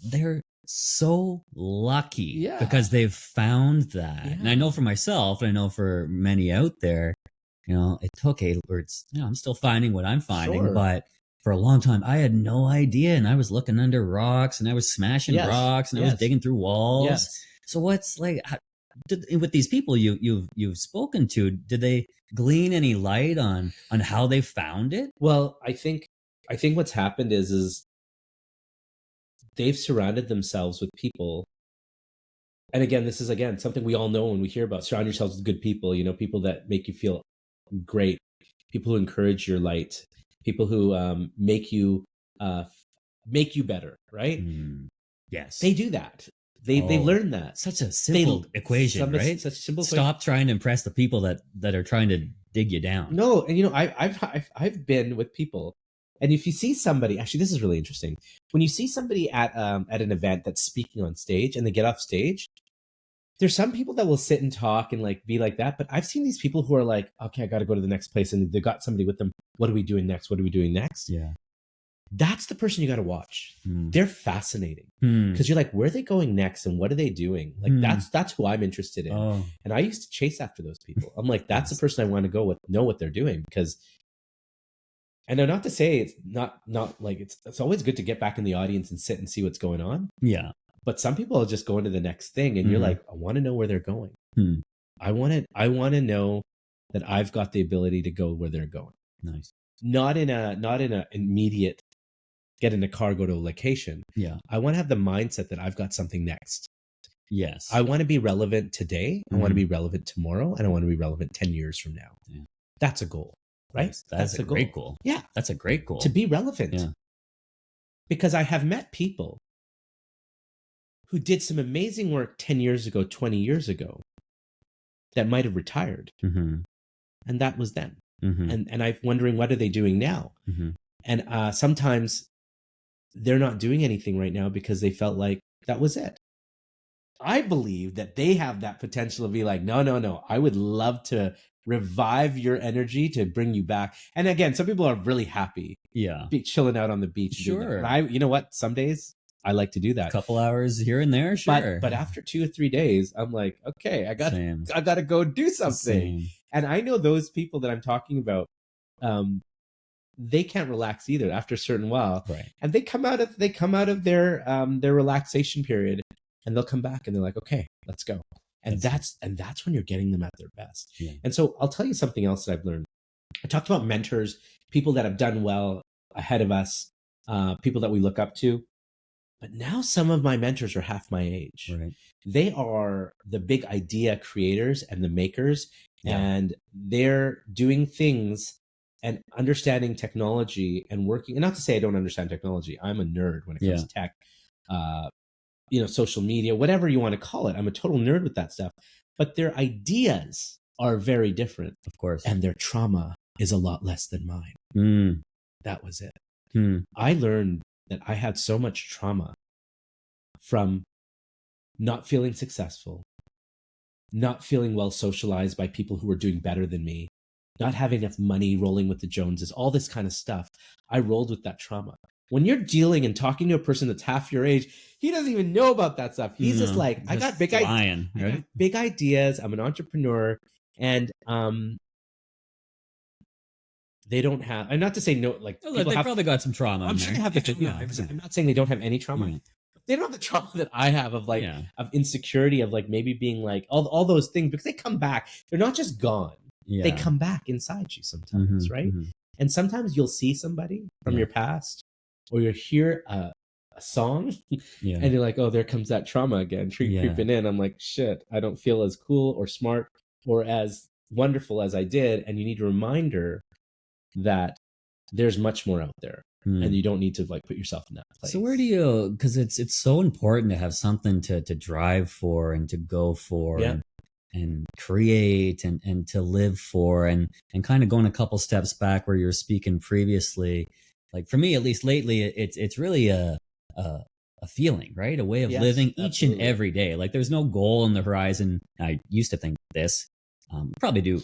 they're so lucky because they've found that. Yeah. And I know for myself, and I know for many out there, it took I'm still finding what I'm finding, but for a long time, I had no idea. And I was looking under rocks, and I was smashing rocks, and I was digging through walls. Yes. So what's like, with these people you've spoken to, did they glean any light on how they found it? Well, I think what's happened is they've surrounded themselves with people. And again, this is something we all know when we hear about: surround yourselves with good people, people that make you feel great, people who encourage your light, people who make you better, right? Yes. They do that. They've learned that. Such a simple equation, right? Such a simple Stop trying to impress the people that are trying to dig you down. No, and I've been with people. And if you see somebody, actually, this is really interesting. When you see somebody at an event that's speaking on stage and they get off stage, there's some people that will sit and talk and like be like that. But I've seen these people who are like, okay, I got to go to the next place, and they've got somebody with them. What are we doing next? What are we doing next? Yeah, that's the person you got to watch. They're fascinating because you're like, where are they going next, and what are they doing? Like that's who I'm interested in. Oh. And I used to chase after those people. I'm like, that's the person I want to go with, know what they're doing, because. And not to say it's not like it's always good to get back in the audience and sit and see what's going on. Yeah. But some people are just going to the next thing, and you're like, I want to know where they're going. I want to know that I've got the ability to go where they're going. Nice. Not in a immediate get in a car, go to a location. Yeah. I want to have the mindset that I've got something next. Yes. I want to be relevant today. I want to be relevant tomorrow, and I want to be relevant 10 years from now. Yeah. That's a goal. Right? That's a great goal. Yeah. That's a great goal. To be relevant. Yeah. Because I have met people who did some amazing work 10 years ago, 20 years ago, that might have retired. And that was them. And I'm wondering, what are they doing now? And sometimes they're not doing anything right now because they felt like that was it. I believe that they have that potential to be like, no, I would love to revive your energy to bring you back. And again, some people are really happy. Yeah. Chilling out on the beach. Sure. And you know what? Some days I like to do that. A couple hours here and there. Sure. But after 2 or 3 days, I'm like, okay, I got to go do something. And I know those people that I'm talking about, they can't relax either after a certain while. Right. And they come out of their relaxation period, and they'll come back and they're like, okay, let's go. And that's when you're getting them at their best. Yeah. And so I'll tell you something else that I've learned. I talked about mentors, people that have done well ahead of us, people that we look up to. But now some of my mentors are half my age. Right. They are the big idea creators and the makers, and they're doing things and understanding technology and working. And not to say I don't understand technology. I'm a nerd when it comes to tech. Social media, whatever you want to call it. I'm a total nerd with that stuff. But their ideas are very different. Of course. And their trauma is a lot less than mine. That was it. I learned that I had so much trauma from not feeling successful, not feeling well socialized by people who were doing better than me, not having enough money, rolling with the Joneses, all this kind of stuff. I rolled with that trauma. When you're dealing and talking to a person that's half your age, he doesn't even know about that stuff. He's just like, I got big ideas. I'm an entrepreneur. And they don't have, and not to say no, like, they probably got some trauma. I'm sure they have I'm not saying they don't have any trauma. they don't have the trauma that I have of like Yeah. of insecurity, of like maybe being like all those things, because they come back. They're not just gone. Yeah. They come back inside you sometimes, right? And sometimes you'll see somebody from your past, or you'll hear a song, and you're like, oh, there comes that trauma again, creeping in. I'm like, shit, I don't feel as cool or smart or as wonderful as I did. And you need a reminder that there's much more out there, and you don't need to like put yourself in that place. So where do you, because it's so important to have something to drive for and to go for, and create and to live for, and kind of going a couple steps back where you were speaking previously. Like for me, at least lately, it's really a feeling, right? A way of living each and every day. Like there's no goal on the horizon. I used to think this, probably do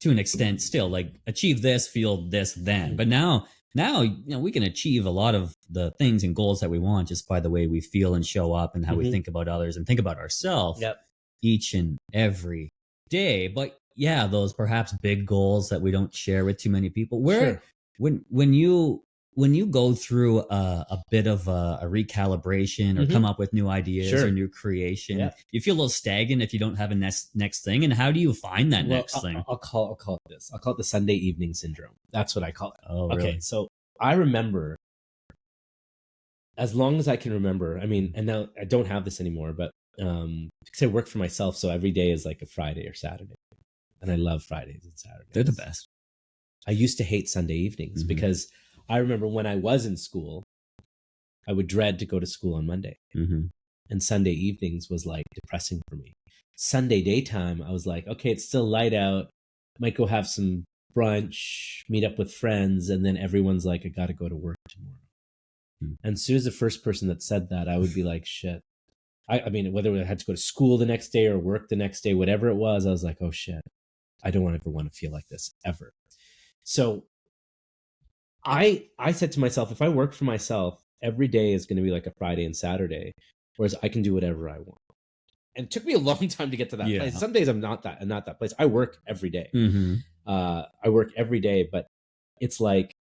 to an extent still, like achieve this, feel this, then. But now, we can achieve a lot of the things and goals that we want just by the way we feel and show up and how we think about others and think about ourselves each and every day. But yeah, those perhaps big goals that we don't share with too many people. Where when you go through a bit of a recalibration or come up with new ideas or new creation, you feel a little stagnant if you don't have a next thing. And how do you find that next thing? I'll call it this. I'll call it the Sunday evening syndrome. That's what I call it. Oh, really? Okay, so I remember, as long as I can remember, I mean, and now I don't have this anymore, but because I work for myself, so every day is like a Friday or Saturday. And I love Fridays and Saturdays. They're the best. I used to hate Sunday evenings because I remember when I was in school, I would dread to go to school on Monday. And Sunday evenings was like depressing for me. Sunday daytime, I was like, okay, it's still light out. Might go have some brunch, meet up with friends. And then everyone's like, I got to go to work tomorrow. And as soon as the first person that said that, I would be like, shit. I mean, whether I had to go to school the next day or work the next day, whatever it was, I was like, oh shit, I don't ever want to feel like this ever. So I said to myself, if I work for myself, every day is going to be like a Friday and Saturday, whereas I can do whatever I want. And it took me a long time to get to that place. Some days I'm not that place. I work every day. I work every day, but it's like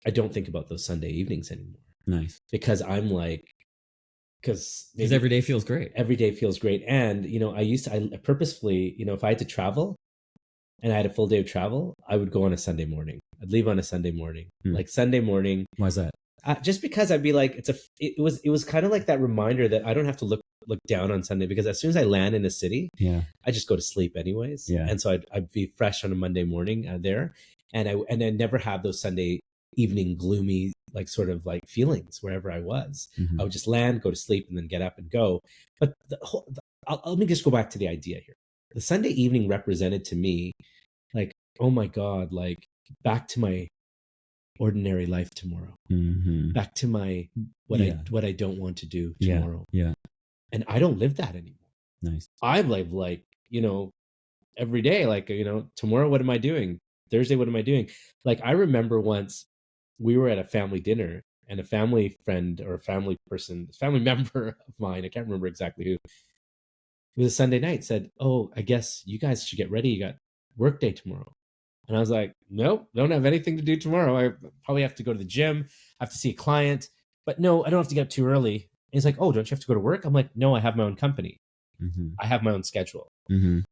I don't think about those Sunday evenings anymore. Nice. Because I'm like, because every day feels great. Every day feels great. And, I purposefully, if I had to travel and I had a full day of travel, I would go on a Sunday morning. I'd leave on a Sunday morning, like Sunday morning. Why is that? Just because I'd be like, it was kind of like that reminder that I don't have to look down on Sunday, because as soon as I land in a city, I just go to sleep anyways. And so I'd be fresh on a Monday morning there. And I never have those Sunday evening gloomy, like sort of like feelings wherever I was. I would just land, go to sleep, and then get up and go. But let me just go back to the idea here. The Sunday evening represented to me like, oh my God, like back to my ordinary life tomorrow. Back to my what I don't want to do tomorrow. And I don't live that anymore. Nice. I live like, every day, like, tomorrow, what am I doing? Thursday, what am I doing? Like, I remember once we were at a family dinner, and a family friend or a family member of mine, I can't remember exactly who, it was a Sunday night, said, oh, I guess you guys should get ready. You got work day tomorrow. And I was like, nope, don't have anything to do tomorrow. I probably have to go to the gym. I have to see a client, but no, I don't have to get up too early. And he's like, oh, don't you have to go to work? I'm like, no, I have my own company. I have my own schedule. And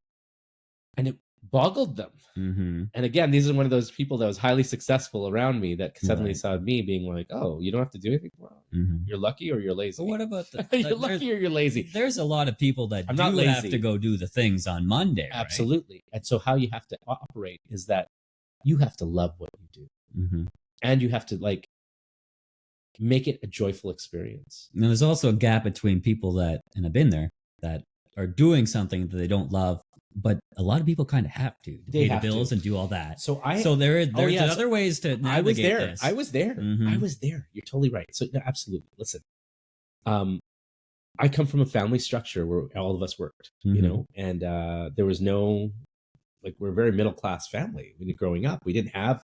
it boggled them. And again, these are one of those people that was highly successful around me that suddenly saw me being like, oh, you don't have to do anything tomorrow. You're lucky or you're lazy. But what about you're lucky or you're lazy? There's a lot of people that I'm not have to go do the things on Monday. Absolutely. Right? And so how you have to operate is that you have to love what you do. And you have to like make it a joyful experience. Now, there's also a gap between people that, and I've been there, that are doing something that they don't love, but a lot of people kind of have to pay the bills and do all that. So there's other ways to navigate this. I was there. I was there. You're totally right. So absolutely. Listen, I come from a family structure where all of us worked, and there was no, like, we're a very middle class family. When you're growing up, we didn't have,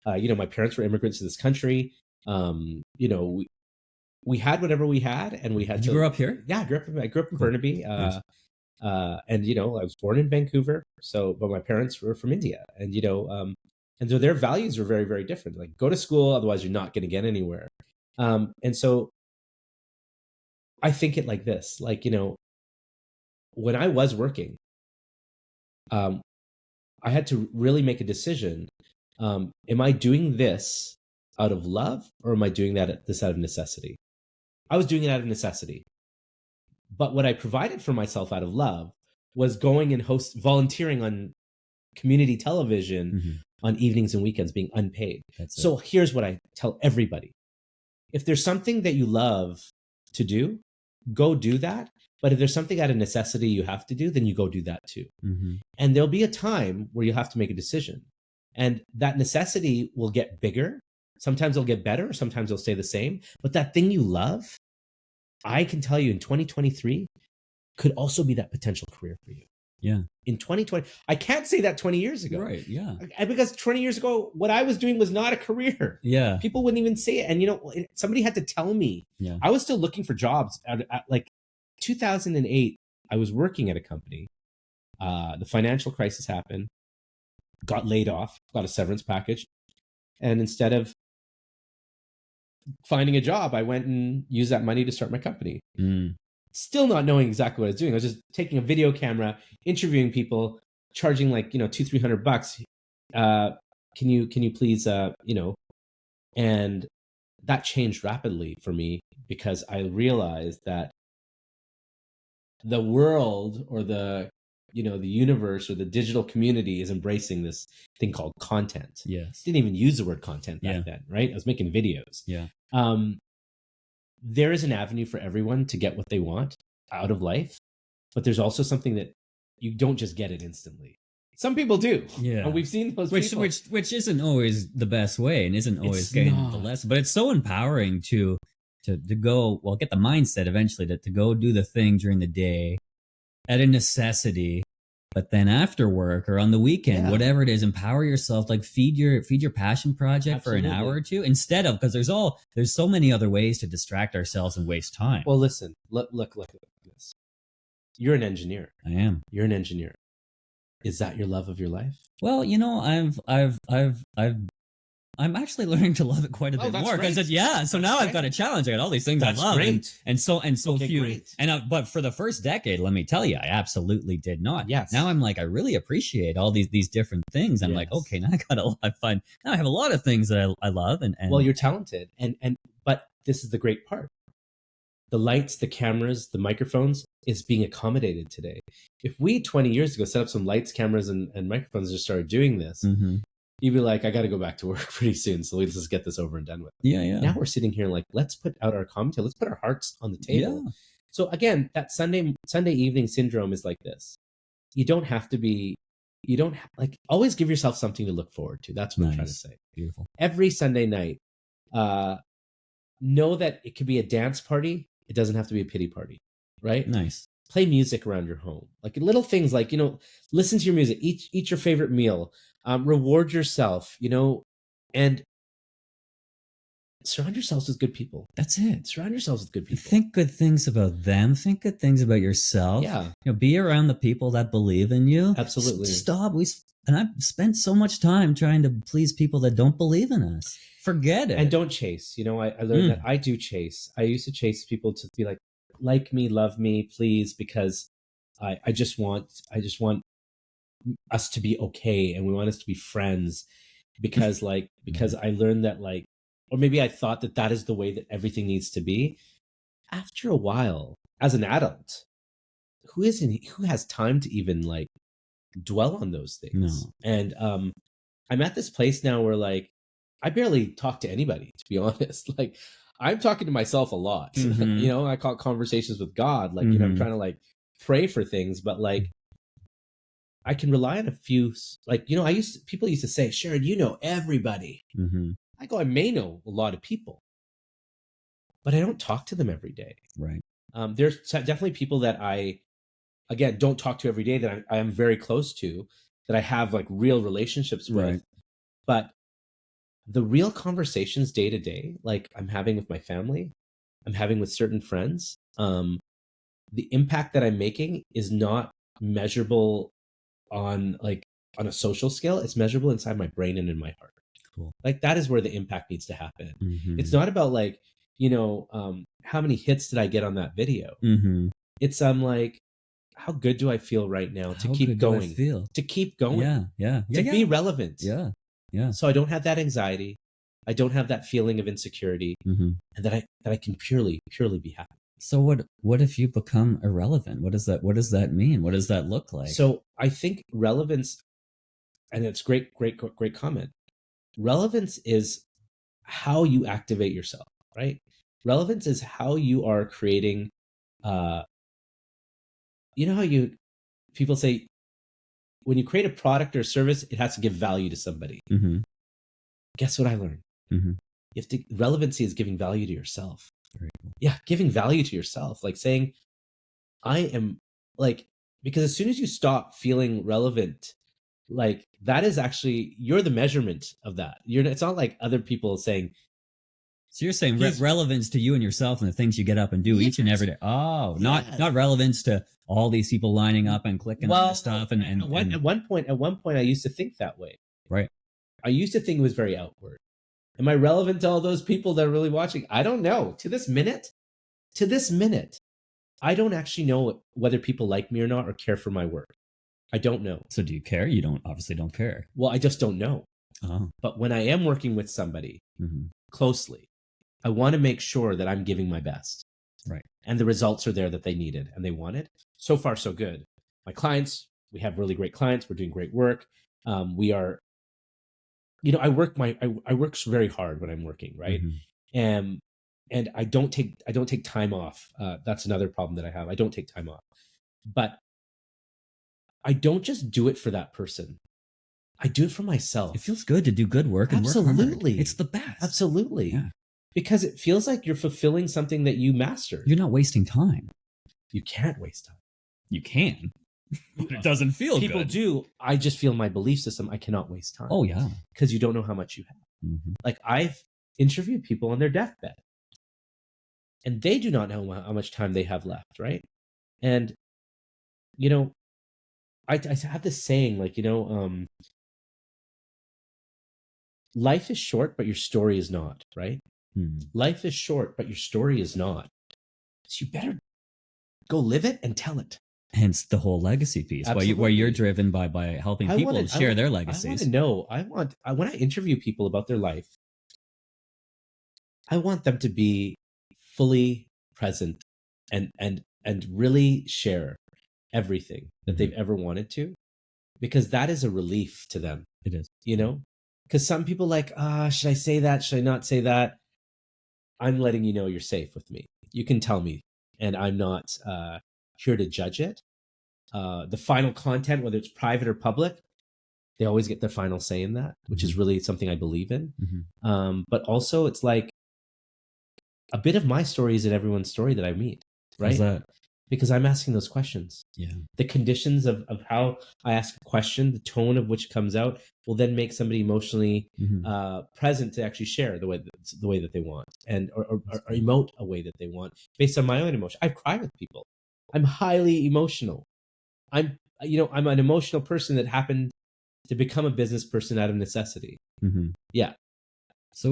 my parents were immigrants to this country. We had whatever we had, and we had. Did you grow up here? Yeah, I grew up in Burnaby. Nice. And I was born in Vancouver, but my parents were from India, and and so their values were very, very different. Like, go to school, otherwise you're not going to get anywhere. And so I think it like this, like, when I was working, I had to really make a decision. Am I doing this out of love, or am I doing this out of necessity? I was doing it out of necessity. But what I provided for myself out of love was going and volunteering on community television on evenings and weekends, being unpaid. So here's what I tell everybody. If there's something that you love to do, go do that. But if there's something out of necessity you have to do, then you go do that too. And there'll be a time where you'll have to make a decision. And that necessity will get bigger. Sometimes it'll get better. Sometimes it'll stay the same. But that thing you love, I can tell you in 2023, could also be that potential career for you. Yeah. In 2020, I can't say that 20 years ago. Right. Yeah. Because 20 years ago, what I was doing was not a career. Yeah. People wouldn't even say it. And, somebody had to tell me. Yeah. I was still looking for jobs. At like 2008, I was working at a company. The financial crisis happened, got laid off, got a severance package. And instead of finding a job, I went and used that money to start my company. Still not knowing exactly what I was doing. I was just taking a video camera, interviewing people, charging like, $200-300. Can you please, and that changed rapidly for me because I realized that the world or the universe or the digital community is embracing this thing called content. Yes. Didn't even use the word content back then, right? I was making videos. Yeah. There is an avenue for everyone to get what they want out of life, but there's also something that you don't just get it instantly. Some people do. Yeah. And we've seen those people. Which isn't always the best way and isn't always getting the lesson, but it's so empowering to go, get the mindset eventually to go do the thing during the day at a necessity, but then after work or on the weekend, whatever it is, empower yourself, like feed your passion project Absolutely. For an hour or two instead of, because there's so many other ways to distract ourselves and waste time. Well, listen, look at this. You're an engineer. I am. You're an engineer. Is that your love of your life? Well, I'm actually learning to love it quite a bit more because So now I've got a challenge. I got all these things I love, and so few. Great. And but for the first decade, let me tell you, I absolutely did not. Yes. Now I'm like, I really appreciate all these different things. I'm like, okay, now I got a lot of fun. Now I have a lot of things that I love, and well, you're talented, but this is the great part. The lights, the cameras, the microphones is being accommodated today. If we 20 years ago set up some lights, cameras, and microphones and just started doing this. You'd be like, I got to go back to work pretty soon, so let's just get this over and done with. Yeah. Now we're sitting here like, let's put out our commentary. Let's put our hearts on the table. Yeah. So again, that Sunday evening syndrome is like this. You don't have to be, always give yourself something to look forward to. That's what I'm trying to say. Beautiful. Every Sunday night, know that it could be a dance party. It doesn't have to be a pity party, right? Nice. Play music around your home. Like little things like, listen to your music, eat your favorite meal, reward yourself, and surround yourselves with good people. That's it. Surround yourselves with good people. Think good things about them. Think good things about yourself. Yeah. Be around the people that believe in you. Absolutely. Stop. And I've spent so much time trying to please people that don't believe in us. Forget it. And don't chase. I learned that I do chase. I used to chase people to be like me, love me, please, because I just want us to be okay, and we want us to be friends, because I learned that or maybe I thought that is the way that everything needs to be. After a while, as an adult, who has time to even dwell on those things? No. And I'm at this place now where I barely talk to anybody, to be honest. I'm talking to myself a lot. I call it conversations with God. I'm trying to pray for things, but I can rely on a few. People used to say, Sharad, everybody. I go, I may know a lot of people, but I don't talk to them every day. Right. There's definitely people that I, again, don't talk to every day that I am very close to, that I have real relationships with. Right. But the real conversations day to day, I'm having with my family, I'm having with certain friends, the impact that I'm making is not measurable on a social scale. It's measurable inside my brain and in my heart. Cool. That is where the impact needs to happen. It's not about how many hits did I get on that video? Mm-hmm. I'm like, how good do I feel right now to keep going? To keep going. Yeah. To be relevant. Yeah. Yeah. So I don't have that anxiety. I don't have that feeling of insecurity, mm-hmm. and that I can purely be happy. So what if you become irrelevant? What does that mean? What does that look like? So I think relevance, and it's great comment. Relevance is how you activate yourself, right? Relevance is how you are creating, how people say, when you create a product or service, it has to give value to somebody. Mm-hmm. Guess what I learned? Mm-hmm. Relevancy is giving value to yourself. Very cool. Yeah, giving value to yourself, like saying, I am, like, because as soon as you stop feeling relevant, like, that is actually, you're the measurement of that. It's not like other people saying. So you're saying relevance to you and yourself and the things you get up and do each and every day. Oh, not relevance to all these people lining up and clicking on this stuff. And at one point, I used to think that way. Right. I used to think it was very outward. Am I relevant to all those people that are really watching? I don't know. To this minute, I don't actually know whether people like me or not or care for my work. I don't know. So do you care? You obviously don't care. Well, I just don't know. Oh. But when I am working with somebody closely, I want to make sure that I'm giving my best. Right. And the results are there that they needed and they wanted. So far, so good. My clients, we have really great clients. We're doing great work. We are, I work very hard when I'm working, right? Mm-hmm. And I don't take time off. That's another problem that I have. I don't take time off. But I don't just do it for that person. I do it for myself. It feels good to do good work and work hard. Absolutely. It's the best. Absolutely. Yeah. Because it feels like you're fulfilling something that you mastered. You're not wasting time. You can't waste time. You can. But it doesn't feel People good. do. I just feel my belief system, I cannot waste time. Oh, yeah. Because you don't know how much you have. Mm-hmm. Like, I've interviewed people on their deathbed. And they do not know how much time they have left, right? And, I have this saying, like, life is short, but your story is not, right? Life is short, but your story is not. So you better go live it and tell it. Hence the whole legacy piece, where you're driven by helping people share their legacies. I want to know. When I interview people about their life, I want them to be fully present and really share everything that they've ever wanted to, because that is a relief to them. It is. Because some people like, should I say that? Should I not say that? I'm letting you know you're safe with me. You can tell me, and I'm not here to judge it. The final content, whether it's private or public, they always get their final say in that, which is really something I believe in. But also, it's like a bit of my story is in everyone's story that I meet, right? How's that? Because I'm asking those questions. Yeah. The conditions of how I ask a question, the tone of which comes out, will then make somebody emotionally present to actually share the way that they want, and or emote a way that they want based on my own emotion. I cry with people. I'm highly emotional. I'm an emotional person that happened to become a business person out of necessity. Yeah. So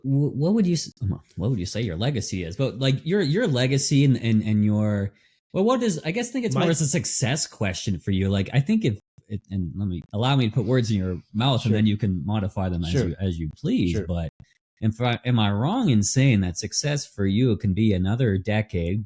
what would you say your legacy is? But like your legacy and your, well, I think it's more as a success question for you. Like, I think allow me to put words in your mouth, sure, and then you can modify them as you please. Sure. But am I wrong in saying that success for you can be another decade,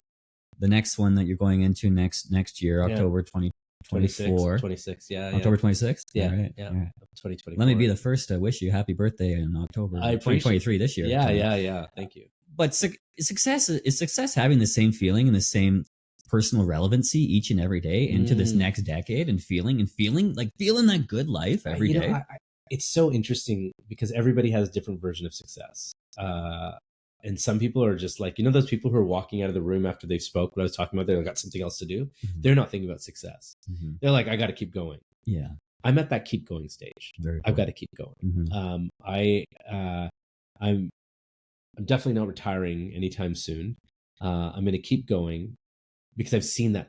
the next one that you're going into next year, October 2024, 26, yeah, October 26th, yeah, all right, yeah, all right. 2024. Let me be the first to wish you happy birthday in October 2023 this year. Yeah. Thank you. But is success having the same feeling and the same personal relevancy each and every day into this next decade, and feeling that good life every day? It's so interesting because everybody has a different version of success. And some people are just like, those people who are walking out of the room after they've spoke, what I was talking about, they've got something else to do. They're not thinking about success. They're like, I got to keep going. Yeah. I'm at that keep going stage. Very cool. I've got to keep going. I'm definitely not retiring anytime soon. I'm going to keep going because I've seen that.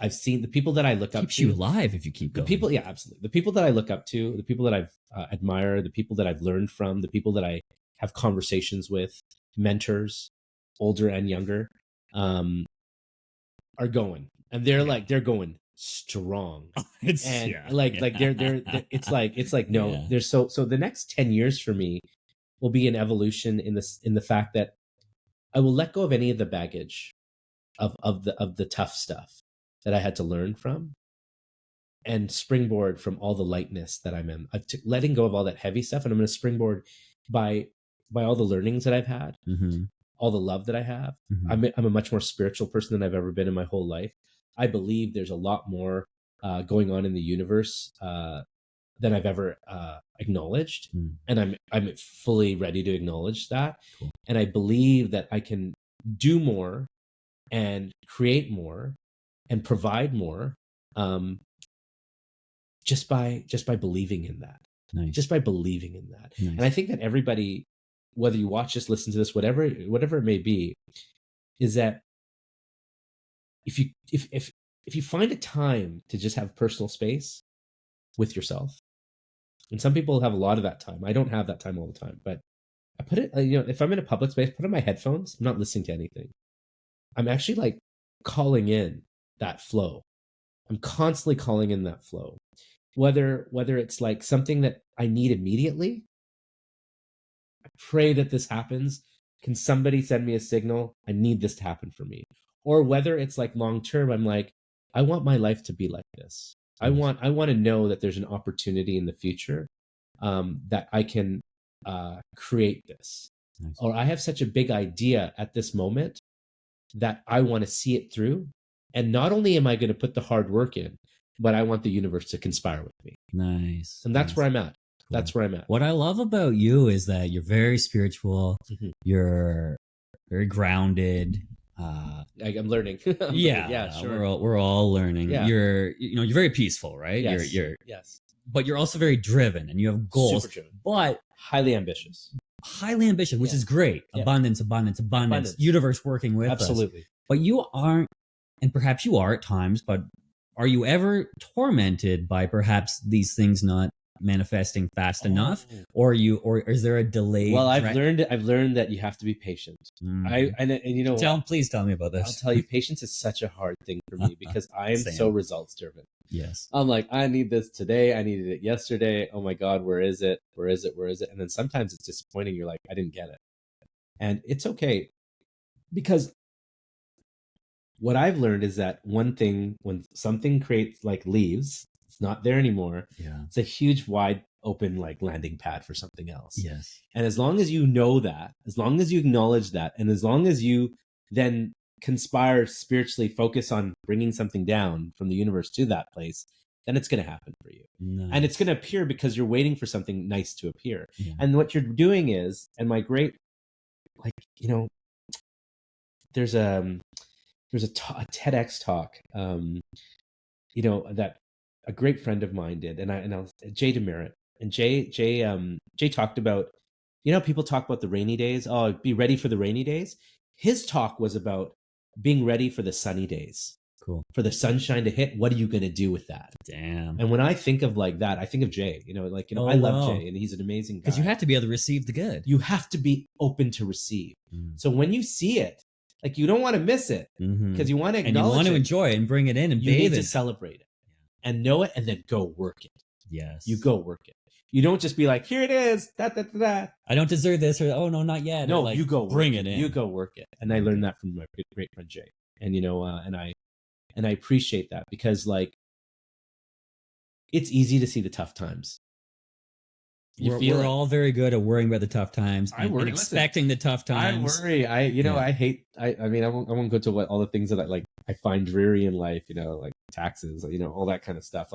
I've seen the people that I look up to. Keeps you alive if you keep going. The people, yeah, absolutely. The people that I look up to, the people that I've admire, the people that I've learned from, the people that I have conversations with, mentors, older and younger, are going, and they're going strong. It's they're it's like no, there's so the next 10 years for me will be an evolution in the fact that I will let go of any of the baggage of the tough stuff that I had to learn from, and springboard from all the lightness that I'm in. Letting go of all that heavy stuff, and I'm going to springboard by all the learnings that I've had, all the love that I have. I'm a much more spiritual person than I've ever been in my whole life. I believe there's a lot more going on in the universe than I've ever acknowledged, and I'm fully ready to acknowledge that. Cool. And I believe that I can do more and create more and provide more, just by believing in that. Nice. Just by believing in that. Nice. And I think that everybody, whether you watch this, listen to this, whatever it may be, is that if you find a time to just have personal space with yourself, and some people have a lot of that time. I don't have that time all the time, but I put it, if I'm in a public space, put on my headphones, I'm not listening to anything. I'm actually like calling in that flow. I'm constantly calling in that flow. Whether it's like something that I need immediately, I pray that this happens. Can somebody send me a signal? I need this to happen for me. Or whether it's like long term, I'm like, I want my life to be like this. I want to know that there's an opportunity in the future that I can create this. Nice. Or I have such a big idea at this moment that I want to see it through. And not only am I going to put the hard work in, but I want the universe to conspire with me. Nice. And that's where I'm at. Cool. That's where I'm at. What I love about you is that you're very spiritual. You're very grounded. I'm learning. Yeah, sure. We're all learning. Yeah. You're very peaceful, right? Yes. Yes. But you're also very driven, and you have goals. Super driven. But highly ambitious. Which is great. Yeah. Abundance. Universe working with us. Absolutely. But you aren't, and perhaps you are at times, but are you ever tormented by perhaps these things not manifesting fast enough, or is there a delay? Well, I've learned that you have to be patient. Please tell me about this. I'll tell you, patience is such a hard thing for me because I am so results driven. Yes. I'm like, I need this today. I needed it yesterday. Oh my God, where is it? Where is it? Where is it? And then sometimes it's disappointing. You're like, I didn't get it. And it's okay, because what I've learned is that one thing, when something leaves, it's not there anymore. Yeah. It's a huge, wide open landing pad for something else. Yes. And as long as you know that, as long as you acknowledge that, and as long as you then conspire spiritually, focus on bringing something down from the universe to that place, then it's going to happen for you. Nice. And it's going to appear because you're waiting for something nice to appear. Yeah. And what you're doing is, and my great, there's a TEDx talk, that a great friend of mine did, and Jay Demerit, and Jay talked about, people talk about the rainy days. Oh, be ready for the rainy days. His talk was about being ready for the sunny days. Cool. For the sunshine to hit. What are you going to do with that? Damn. And when I think of that, I think of Jay. I love Jay, and he's an amazing guy. Because you have to be able to receive the good. You have to be open to receive. So when you see it, you don't want to miss it, because you want to acknowledge it. And you want to enjoy it and bring it in and you bathe need it. to celebrate it and know it, and then go work it. Yes. You go work it. You don't just be like, here it is, da. I don't deserve this, or oh no, not yet. No, you go bring it in. You go work it. And I learned that from my great friend Jay. And and I appreciate that, because it's easy to see the tough times. We're all very good at worrying about the tough times and expecting the tough times. I worry. I hate. I won't go to all the things that I find dreary in life. Like taxes. All that kind of stuff.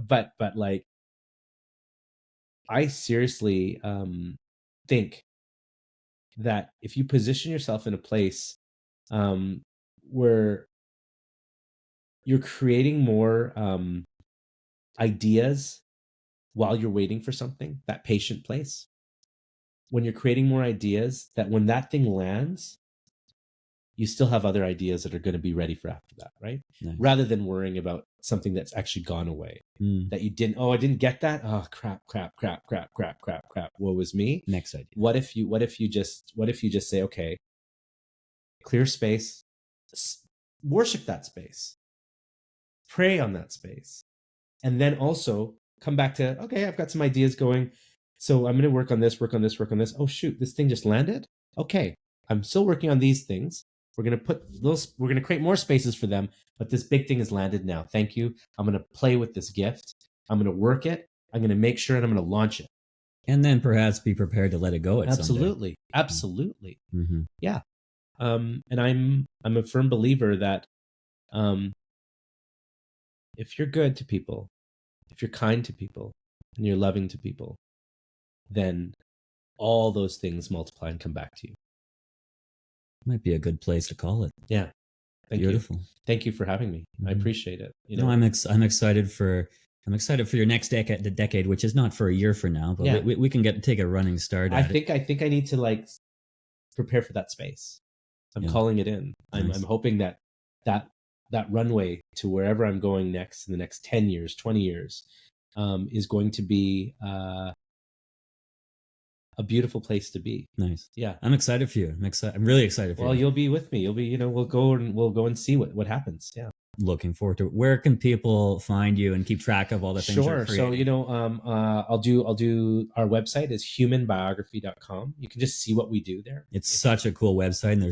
But I seriously think that if you position yourself in a place where you're creating more ideas while you're waiting for something, that patient place, when you're creating more ideas, that when that thing lands, you still have other ideas that are going to be ready for after that, right? Nice. Rather than worrying about something that's actually gone away, that you didn't, I didn't get that. Oh, crap. Woe was me. Next idea. What if you just say, okay, clear space, worship that space, pray on that space, and then also come back to, okay, I've got some ideas going. So I'm going to work on this. Oh, shoot, this thing just landed. Okay, I'm still working on these things. We're going to create more spaces for them, but this big thing has landed now. Thank you. I'm going to play with this gift. I'm going to work it. I'm going to make sure, and I'm going to launch it. And then perhaps be prepared to let it go at Absolutely. someday. Absolutely. Mm-hmm. Yeah. And I'm a firm believer that if you're good to people, if you're kind to people, and you're loving to people, then all those things multiply and come back to you. Might be a good place to call it. Yeah. Beautiful. You. Thank you for having me. I appreciate it. No, I'm excited for your next decade, which is not for a year from now, but we can take a running start. I think I need to prepare for that space. I'm calling it in. Nice. I'm hoping that runway to wherever I'm going next in the next 10 years, 20 years, is going to be a beautiful place to be. Nice. Yeah. I'm excited for you. I'm really excited for you. Well, you'll be with me. You'll be, we'll go and see what happens. Yeah. Looking forward to it. Where can people find you and keep track of all the things you're creating? So, I'll do our website is humanbiography.com. You can just see what we do there. It's such a cool website, and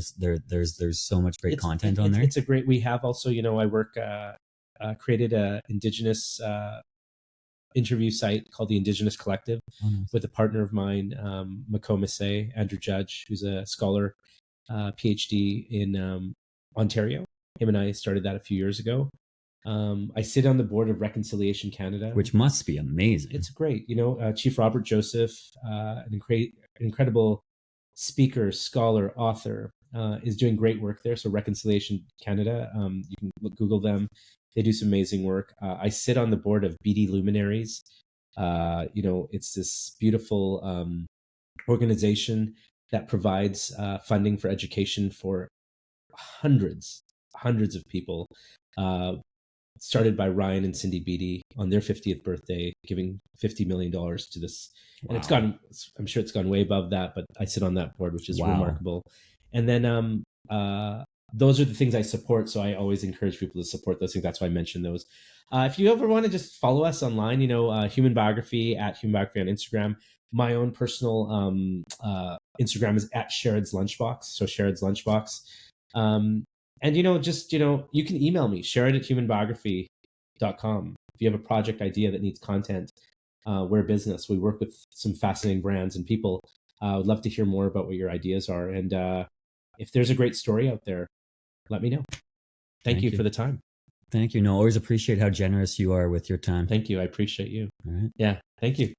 there's so much great content on there. It's a great, we have also, I work, created a Indigenous, interview site called the Indigenous Collective with a partner of mine, Maye, Andrew Judge, who's a scholar, PhD in Ontario. Him and I started that a few years ago. I sit on the board of Reconciliation Canada, which must be amazing. It's great. Chief Robert Joseph, an incredible speaker, scholar, author, is doing great work there. So Reconciliation Canada, you can Google them. They do some amazing work. I sit on the board of BD Luminaries. It's this beautiful organization that provides funding for education for hundreds of people. Started by Ryan and Cindy Beatty on their 50th birthday, giving $50 million to this. Wow. And I'm sure it's gone way above that, but I sit on that board, which is remarkable. And then those are the things I support. So I always encourage people to support those things. That's why I mentioned those. If you ever want to just follow us online, Human Biography at Human Biography on Instagram. My own personal Instagram is at Sharad's Lunchbox. So Sharad's Lunchbox. And, you can email me, sharad@humanbiography.com. If you have a project idea that needs content, we're a business. We work with some fascinating brands and people. I would love to hear more about what your ideas are. And if there's a great story out there, let me know. Thank you for the time. Thank you. No, always appreciate how generous you are with your time. Thank you. I appreciate you. All right. Yeah. Thank you.